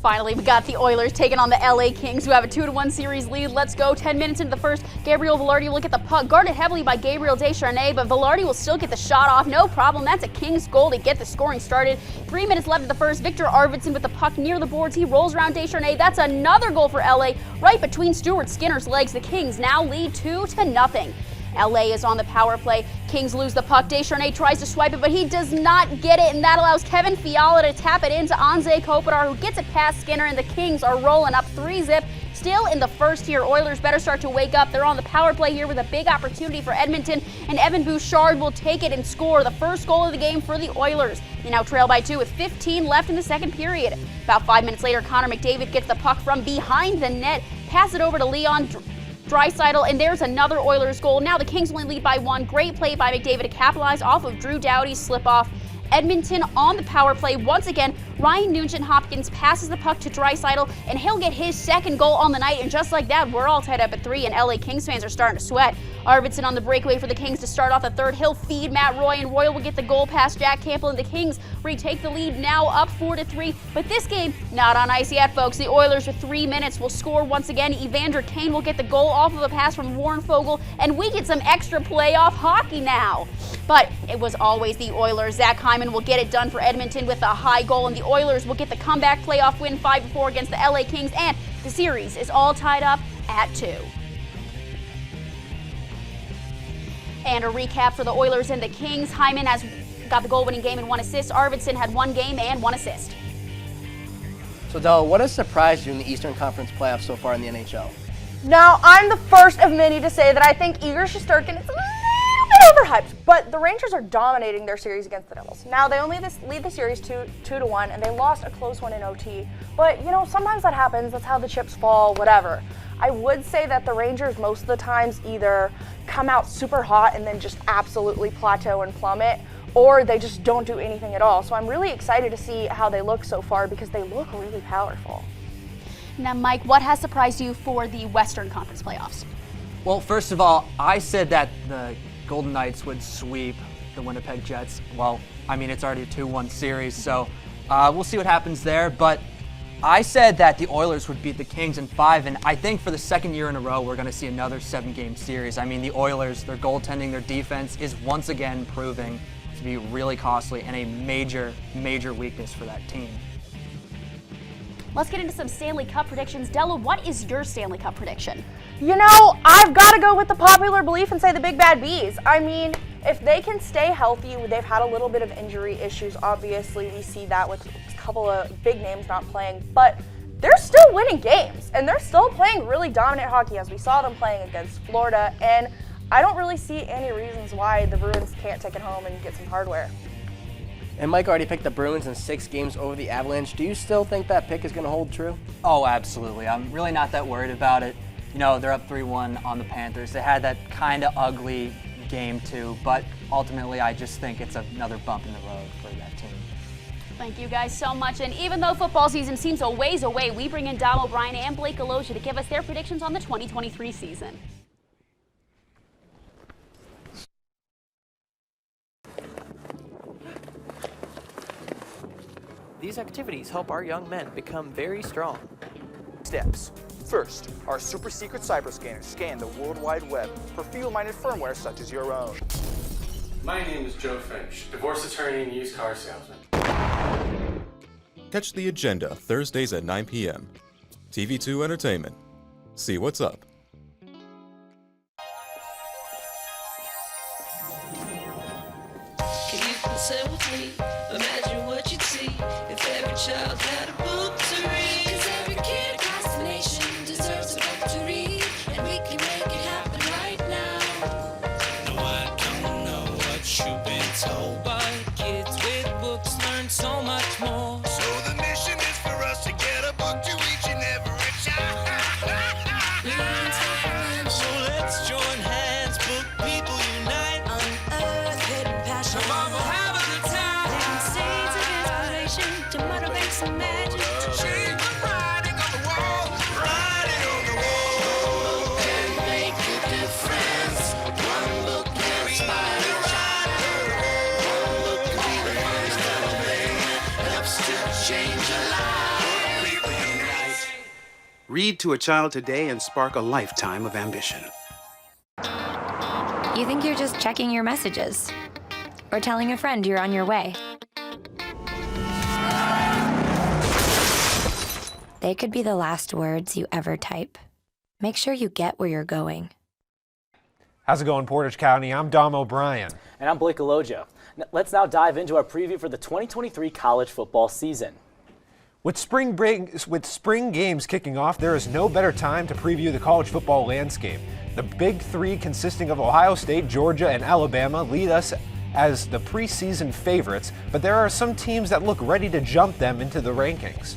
Finally, we got the Oilers taking on the LA Kings, who have a 2-1 series lead. Let's go. 10 minutes into the first, Gabriel Velarde will get the puck, guarded heavily by Gabriel Descharnais, but Velarde will still get the shot off. No problem. That's a Kings goal to get the scoring started. 3 minutes left of the first. Victor Arvidsson with the puck near the boards. He rolls around Descharnais. That's another goal for LA, right between Stuart Skinner's legs. The Kings now lead 2-0. LA is on the power play. Kings lose the puck. Descharnais tries to swipe it, but he does not get it, and that allows Kevin Fiala to tap it into Anze Kopitar, who gets it past Skinner, and the Kings are rolling up 3-0. Still in the first here. Oilers better start to wake up. They're on the power play here with a big opportunity for Edmonton, and Evan Bouchard will take it and score the first goal of the game for the Oilers. They now trail by 2 with 15 left in the second period. About 5 minutes later, Connor McDavid gets the puck from behind the net, pass it over to Leon Draisaitl, and there's another Oilers goal. Now the Kings only lead by 1. Great play by McDavid to capitalize off of Drew Doughty's slip-off. Edmonton on the power play once again. Ryan Nugent-Hopkins passes the puck to Draisaitl, and he'll get his second goal on the night. And just like that, we're all tied up at 3, and LA Kings fans are starting to sweat. Arvidsson on the breakaway for the Kings to start off the third. He'll feed Matt Roy, and Roy will get the goal past Jack Campbell, and the Kings retake the lead, now up 4-3. But this game, not on ice yet, folks. The Oilers with 3 minutes will score once again. Evander Kane will get the goal off of a pass from Warren Fogle, and we get some extra playoff hockey now. But it was always the Oilers. Zach Hyman will get it done for Edmonton with a high goal, and the Oilers will get the comeback playoff win 5-4 against the LA Kings, and the series is all tied up at 2. And a recap for the Oilers and the Kings. Hyman has got the goal-winning game and 1 assist. Arvidsson had 1 game and 1 assist. So, Della, what has surprised you in the Eastern Conference playoffs so far in the NHL? Now, I'm the first of many to say that I think Igor Shesterkin is a little bit overhyped, but the Rangers are dominating their series against the Devils. Now, they only lead the series 2-1, and they lost a close one in OT. But, you know, sometimes that happens. That's how the chips fall, whatever. I would say that the Rangers most of the times either come out super hot and then just absolutely plateau and plummet, or they just don't do anything at all. So I'm really excited to see how they look so far because they look really powerful. Now, Mike, what has surprised you for the Western Conference playoffs? Well, first of all, I said that the Golden Knights would sweep the Winnipeg Jets. Well, I mean, it's already a 2-1 series, so we'll see what happens there. But I said that the Oilers would beat the Kings in 5, and I think for the second year in a row, we're going to see another 7-game series. I mean, the Oilers, their goaltending, their defense is once again proving to be really costly and a major, major weakness for that team. Let's get into some Stanley Cup predictions. Della, what is your Stanley Cup prediction? You know, I've got to go with the popular belief and say the Big Bad Bees. I mean, if they can stay healthy, they've had a little bit of injury issues. Obviously, we see that with a couple of big names not playing, but they're still winning games, and they're still playing really dominant hockey, as we saw them playing against Florida, and I don't really see any reasons why the Bruins can't take it home and get some hardware. And Mike already picked the Bruins in 6 games over the Avalanche. Do you still think that pick is going to hold true? Oh, absolutely. I'm really not that worried about it. You know, they're up 3-1 on the Panthers. They had that kind of ugly game too, but ultimately I just think it's another bump in the road for that team. Thank you guys so much. And even though football season seems a ways away, we bring in Dom O'Brien and Blake Goloja to give us their predictions on the 2023 season. These activities help our young men become very strong. Steps. First, our super secret cyber scanners scan the World Wide Web for field-minded firmware such as your own. My name is Joe Finch, divorce attorney and used car salesman. Catch the agenda Thursdays at 9 p.m. TV2 Entertainment. See what's up. Can you consent with me? Imagine what you'd see if every child had a book to read. 'Cause every kid across the nation deserves a book to read, and we can make it happen right now. No, I don't know what you've been told, but kids with books learn so much more. So the mission is for us to get a book to each and every child. So let's join hands, book people unite, unearth hidden passion. Come on, have a good time. Seeds of inspiration to motivate some magic. To change the writing on the wall, writing on the wall. And make a difference. One book can inspire a child. One book can be the first little thing that helps to change a life. People unite. Read to a child today and spark a lifetime of ambition. You think you're just checking your messages or telling a friend you're on your way. They could be the last words you ever type. Make sure you get where you're going. How's it going, Portage County? I'm Dom O'Brien. And I'm Blake Goloja. Let's now dive into our preview for the 2023 college football season. With spring games kicking off, there is no better time to preview the college football landscape. The Big Three, consisting of Ohio State, Georgia, and Alabama, lead us as the preseason favorites, but there are some teams that look ready to jump them into the rankings.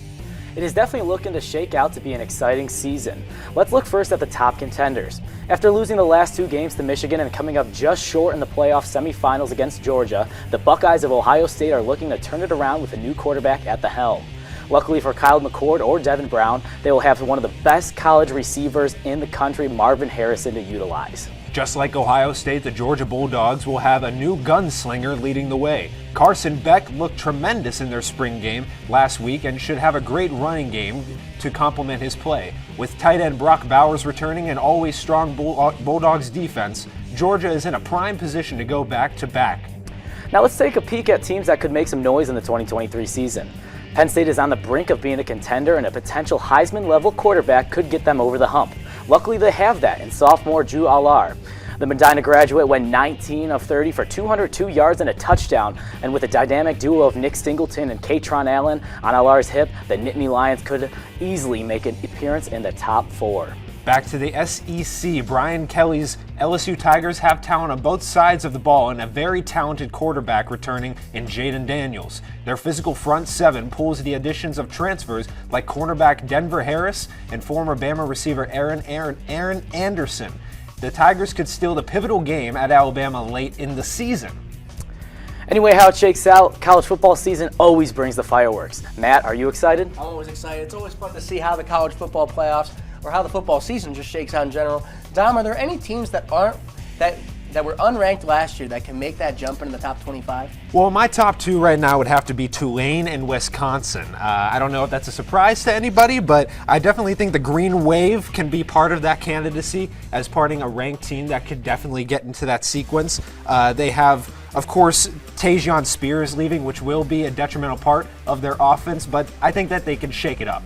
It is definitely looking to shake out to be an exciting season. Let's look first at the top contenders. After losing the last 2 games to Michigan and coming up just short in the playoff semifinals against Georgia, the Buckeyes of Ohio State are looking to turn it around with a new quarterback at the helm. Luckily for Kyle McCord or Devin Brown, they will have one of the best college receivers in the country, Marvin Harrison, to utilize. Just like Ohio State, the Georgia Bulldogs will have a new gunslinger leading the way. Carson Beck looked tremendous in their spring game last week and should have a great running game to complement his play. With tight end Brock Bowers returning and always strong Bulldogs defense, Georgia is in a prime position to go back-to-back. Now let's take a peek at teams that could make some noise in the 2023 season. Penn State is on the brink of being a contender, and a potential Heisman-level quarterback could get them over the hump. Luckily, they have that in sophomore Drew Allar. The Medina graduate went 19 of 30 for 202 yards and a touchdown, and with a dynamic duo of Nick Singleton and Katron Allen on Allar's hip, the Nittany Lions could easily make an appearance in the top 4. Back to the SEC, Brian Kelly's LSU Tigers have talent on both sides of the ball and a very talented quarterback returning in Jaden Daniels. Their physical front seven pulls the additions of transfers like cornerback Denver Harris and former Bama receiver Aaron Anderson. The Tigers could steal the pivotal game at Alabama late in the season. Anyway, how it shakes out, college football season always brings the fireworks. Matt, are you excited? I'm always excited. It's always fun to see how the college football playoffs or how the football season just shakes out in general. Dom, are there any teams that were unranked last year that can make that jump into the top 25? Well, my top 2 right now would have to be Tulane and Wisconsin. I don't know if that's a surprise to anybody, but I definitely think the Green Wave can be part of that candidacy as parting a ranked team that could definitely get into that sequence. They have, of course, Tajon Spears leaving, which will be a detrimental part of their offense, but I think that they can shake it up.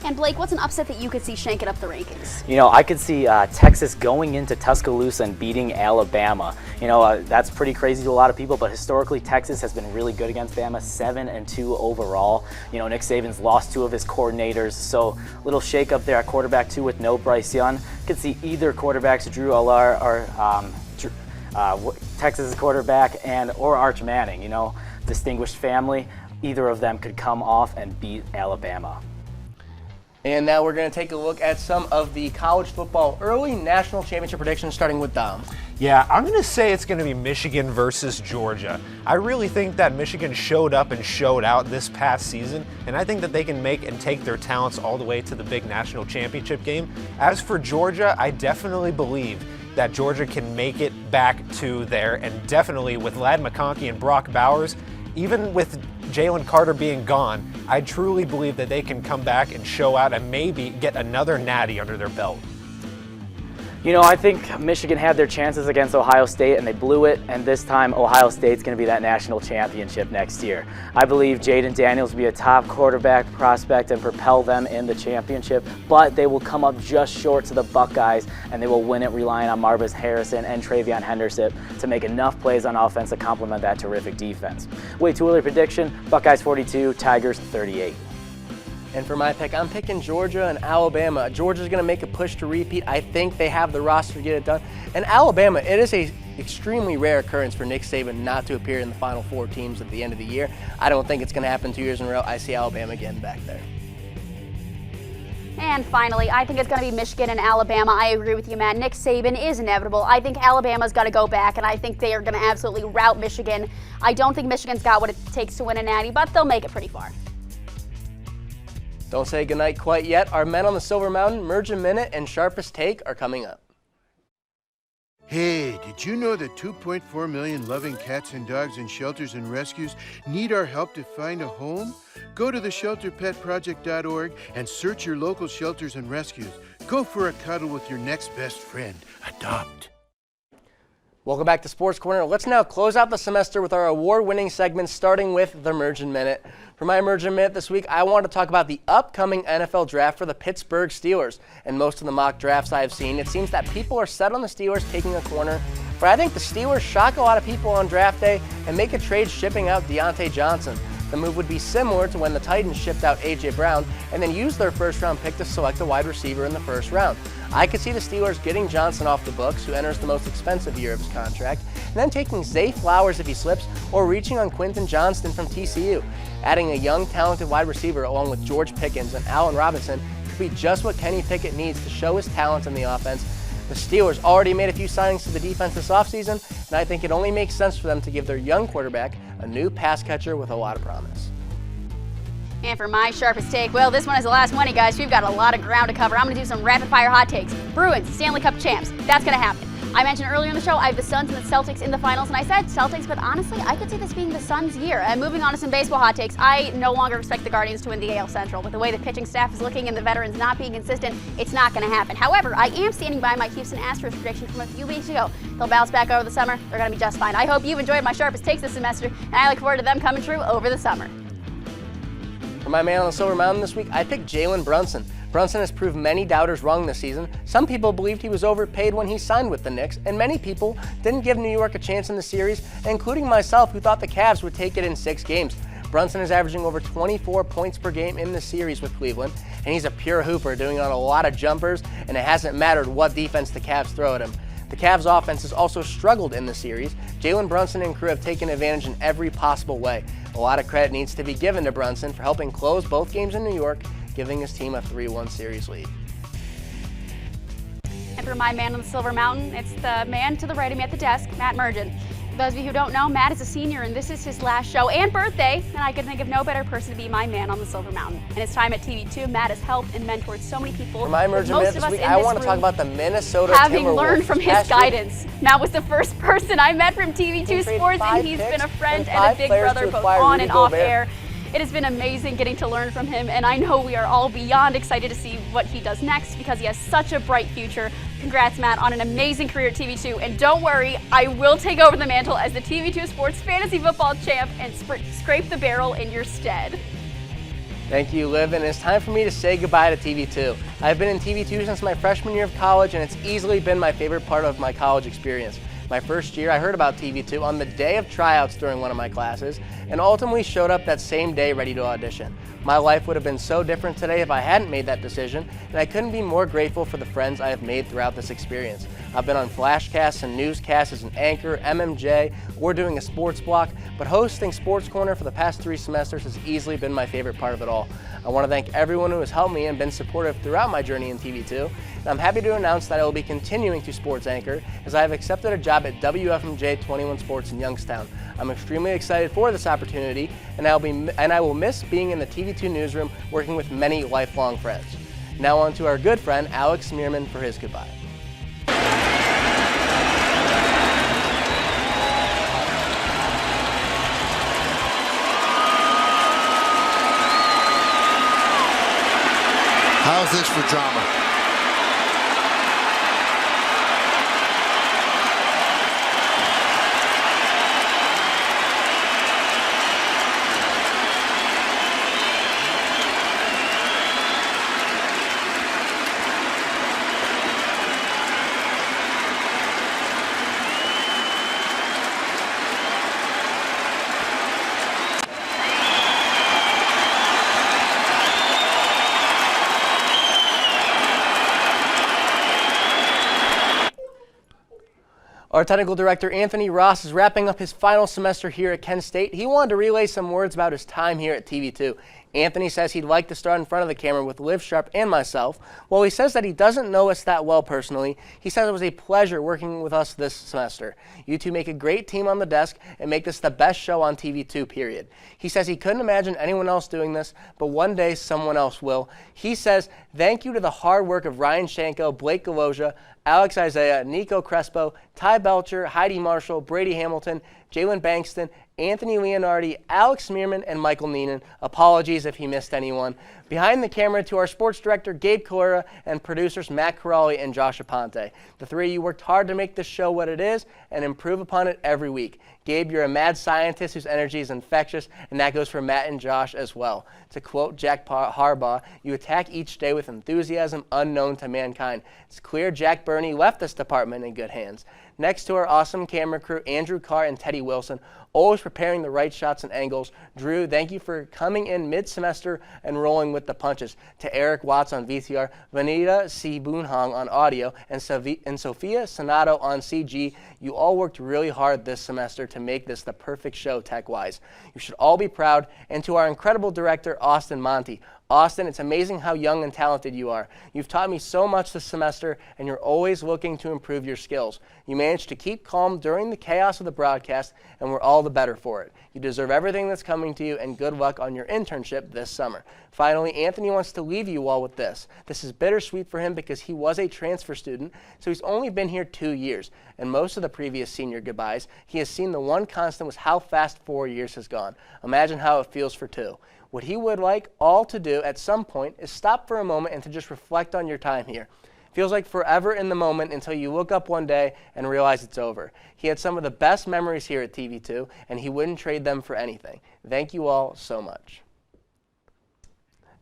And Blake, what's an upset that you could see shanking up the rankings? You know, I could see Texas going into Tuscaloosa and beating Alabama. You know, that's pretty crazy to a lot of people, but historically Texas has been really good against Bama, 7-2 overall. You know, Nick Saban's lost 2 of his coordinators, so a little shake up there at quarterback too with no Bryce Young. Could see either quarterbacks, Drew Allar or Texas quarterback or Arch Manning. You know, distinguished family. Either of them could come off and beat Alabama. And now we're going to take a look at some of the college football early national championship predictions, starting with Dom. Yeah, I'm going to say it's going to be Michigan versus Georgia. I really think that Michigan showed up and showed out this past season, and I think that they can make and take their talents all the way to the big national championship game. As for Georgia, I definitely believe that Georgia can make it back to there, and definitely with Ladd McConkey and Brock Bowers, even with Jalen Carter being gone, I truly believe that they can come back and show out and maybe get another natty under their belt. You know, I think Michigan had their chances against Ohio State and they blew it, and this time Ohio State's going to be that national championship next year. I believe Jaden Daniels will be a top quarterback prospect and propel them in the championship, but they will come up just short to the Buckeyes, and they will win it relying on Marvis Harrison and Travion Henderson to make enough plays on offense to complement that terrific defense. Way too early prediction, Buckeyes 42, Tigers 38. And for my pick, I'm picking Georgia and Alabama. Georgia's going to make a push to repeat. I think they have the roster to get it done. And Alabama, it is a extremely rare occurrence for Nick Saban not to appear in the Final Four teams at the end of the year. I don't think it's going to happen 2 years in a row. I see Alabama getting back there. And finally, I think it's going to be Michigan and Alabama. I agree with you, Matt. Nick Saban is inevitable. I think Alabama's got to go back, and I think they are going to absolutely rout Michigan. I don't think Michigan's got what it takes to win a natty, but they'll make it pretty far. Don't say goodnight quite yet. Our men on the Silver Mountain, Mergen Minute and Sharpest Take are coming up. Hey, did you know that 2.4 million loving cats and dogs in shelters and rescues need our help to find a home? Go to theshelterpetproject.org and search your local shelters and rescues. Go for a cuddle with your next best friend. Adopt. Welcome back to Sports Corner. Let's now close out the semester with our award-winning segments, starting with the Mergen Minute. For my Mergen Minute this week, I want to talk about the upcoming NFL draft for the Pittsburgh Steelers. And most of the mock drafts I've seen, it seems that people are set on the Steelers taking a corner. But I think the Steelers shock a lot of people on draft day and make a trade shipping out Deontay Johnson. The move would be similar to when the Titans shipped out A.J. Brown and then used their first-round pick to select a wide receiver in the first round. I could see the Steelers getting Johnson off the books, who enters the most expensive year of his contract, and then taking Zay Flowers if he slips, or reaching on Quentin Johnston from TCU. Adding a young, talented wide receiver along with George Pickens and Allen Robinson could be just what Kenny Pickett needs to show his talents in the offense. The Steelers already made a few signings to the defense this offseason, and I think it only makes sense for them to give their young quarterback a new pass catcher with a lot of promise. And for my sharpest take, well, this one is the last one, you guys. We've got a lot of ground to cover. I'm going to do some rapid-fire hot takes. Bruins, Stanley Cup champs. That's going to happen. I mentioned earlier in the show I have the Suns and the Celtics in the finals, and I said Celtics, but honestly, I could see this being the Suns' year. And moving on to some baseball hot takes, I no longer expect the Guardians to win the AL Central. With the way the pitching staff is looking and the veterans not being consistent, it's not going to happen. However, I am standing by my Houston Astros prediction from a few weeks ago. They'll bounce back over the summer. They're going to be just fine. I hope you've enjoyed my sharpest takes this semester, and I look forward to them coming true over the summer. For my man on the Silver Mountain this week, I picked Jalen Brunson. Brunson has proved many doubters wrong this season. Some people believed he was overpaid when he signed with the Knicks, and many people didn't give New York a chance in the series, including myself, who thought the Cavs would take it in 6 games. Brunson is averaging over 24 points per game in the series with Cleveland, and he's a pure hooper, doing it on a lot of jumpers, and it hasn't mattered what defense the Cavs throw at him. The Cavs' offense has also struggled in the series. Jalen Brunson and crew have taken advantage in every possible way. A lot of credit needs to be given to Brunson for helping close both games in New York, giving his team a 3-1 series lead. And for my man on the Silver Mountain, it's the man to the right of me at the desk, Matt Mergen. For those of you who don't know, Matt is a senior, and this is his last show and birthday, and I could think of no better person to be my man on the Silver Mountain. In his time at TV2, Matt has helped and mentored so many people. For my Mergen Minute this week, I want to talk about the Minnesota Timberwolves. Having learned from his guidance, Matt was the first person I met from TV2 Sports, and he's been a friend and a big brother both on and off air. It has been amazing getting to learn from him, and I know we are all beyond excited to see what he does next because he has such a bright future. Congrats, Matt, on an amazing career at TV2, and don't worry, I will take over the mantle as the TV2 Sports Fantasy Football Champ and scrape the barrel in your stead. Thank you, Liv, and it's time for me to say goodbye to TV2. I've been in TV2 since my freshman year of college, and it's easily been my favorite part of my college experience. My first year, I heard about TV2 on the day of tryouts during one of my classes, and ultimately showed up that same day ready to audition. My life would have been so different today if I hadn't made that decision, and I couldn't be more grateful for the friends I have made throughout this experience. I've been on flashcasts and newscasts as an anchor, MMJ, or doing a sports block, but hosting SportsCorner for the past 3 semesters has easily been my favorite part of it all. I want to thank everyone who has helped me and been supportive throughout my journey in TV2, and I'm happy to announce that I will be continuing to sports anchor as I have accepted a job at WFMJ 21 Sports in Youngstown. I'm extremely excited for this opportunity, and I will miss being in the TV2 newsroom working with many lifelong friends. Now on to our good friend Alex Smearman for his goodbye. How's this for drama? Our technical director, Anthony Ross, is wrapping up his final semester here at Kent State. He wanted to relay some words about his time here at TV2. Anthony says he'd like to start in front of the camera with Liv Sharp and myself. While he says that he doesn't know us that well personally, he says it was a pleasure working with us this semester. You two make a great team on the desk and make this the best show on TV2, period. He says he couldn't imagine anyone else doing this, but one day someone else will. He says, thank you to the hard work of Ryan Shanko, Blake Goloja, Alex Isaiah, Nico Crespo, Ty Belcher, Heidi Marshall, Brady Hamilton, Jalen Bankston, Anthony Leonardi, Alex Smearman, and Michael Neenan. Apologies if he missed anyone. Behind the camera to our sports director, Gabe Collura, and producers Matt Corrali and Josh Aponte. The three of you worked hard to make this show what it is and improve upon it every week. Gabe, you're a mad scientist whose energy is infectious, and that goes for Matt and Josh as well. To quote Jack Harbaugh, you attack each day with enthusiasm unknown to mankind. It's clear Jack Burney left this department in good hands. Next to our awesome camera crew, Andrew Carr and Teddi Wilson, always preparing the right shots and angles. Drew, thank you for coming in mid-semester and rolling with the punches. To Erick Watts on VCR, Vaneeda Sibonneuong on audio, and Sophia Sainato on CG, you all worked really hard this semester to make this the perfect show tech-wise. You should all be proud. And to our incredible director, Monte. Austin, it's amazing how young and talented you are. You've taught me so much this semester, and you're always looking to improve your skills. You managed to keep calm during the chaos of the broadcast, and we're all the better for it. You deserve everything that's coming to you, and good luck on your internship this summer. Finally, Anthony wants to leave you all with this. This is bittersweet for him because he was a transfer student, so he's only been here 2 years. And most of the previous senior goodbyes, he has seen the one constant was how fast 4 years has gone. Imagine how it feels for 2. What he would like all to do at some point is stop for a moment and to just reflect on your time here. Feels like forever in the moment until you look up one day and realize it's over. He had some of the best memories here at TV2, and he wouldn't trade them for anything. Thank you all so much.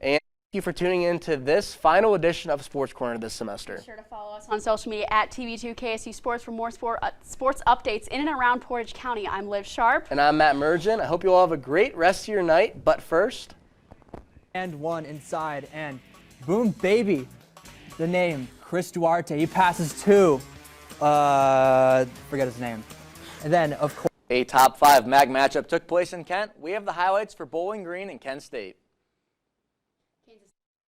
And thank you for tuning in to this final edition of SportsCorner this semester. Be sure to follow us on social media at TV2 KSU Sports for more sports updates in and around Portage County. I'm Liv Sharp. And I'm Matt Mergen. I hope you all have a great rest of your night, but first. And one inside, and boom, baby. The name, Chris Duarte. He passes to, forget his name. And then, of course, a top 5 MAG matchup took place in Kent. We have the highlights for Bowling Green and Kent State.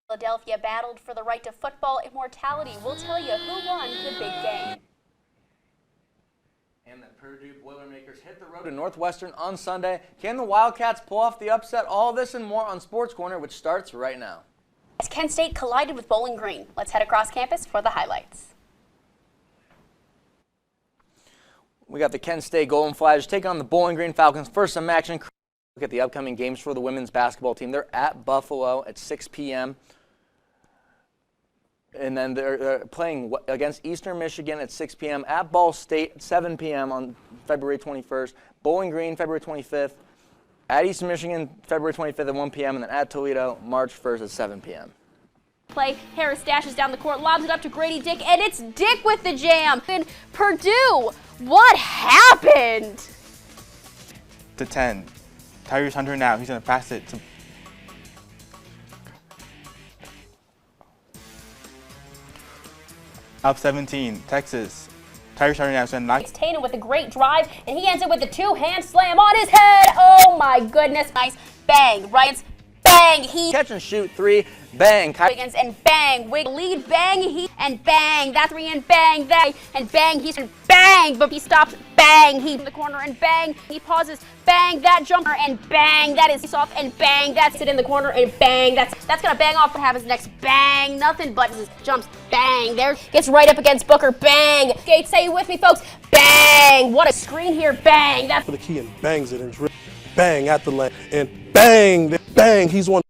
Philadelphia battled for the right to football immortality. We'll tell you who won the big game. And the Purdue Boilermakers hit the road to Northwestern on Sunday. Can the Wildcats pull off the upset? All this and more on SportsCorner, which starts right now. As Kent State collided with Bowling Green. Let's head across campus for the highlights. We got the Kent State Golden Flash take on the Bowling Green Falcons. First, some action. Look at the upcoming games for the women's basketball team. They're at Buffalo at 6 p.m. And then they're playing against Eastern Michigan at 6 p.m. at Ball State at 7 p.m. on February 21st. Bowling Green, February 25th. At Eastern Michigan, February 25th at 1 p.m., and then at Toledo, March 1st at 7 p.m. Play. Harris dashes down the court, lobs it up to Grady Dick, and it's Dick with the jam. And Purdue, what happened? To 10. Tyrese Hunter now. He's going to pass it to... Up 17, Texas. Tyrese Hunter now is going to knock... It's Tatum with a great drive, and he ends it with a two-hand slam on his head. Oh my goodness. Nice. Bang. Right. Bang. He... Catch and shoot 3. Bang. Wiggins and bang. Lead. Bang. He... And bang. That 3 and bang. That... And bang. He's... And bang. But he stops. Bang. He... In the corner and bang. He pauses. Bang. That jumper and bang. That is off and bang. That's it in the corner and bang. That's gonna bang off. What happens next? Bang. Nothing but jumps. Bang. There. Gets right up against Booker. Bang. Skate. Say it with me, folks. Bang. What a screen here. Bang. That's for the key and bangs it and bang at the lane and bang. Bang. He's one.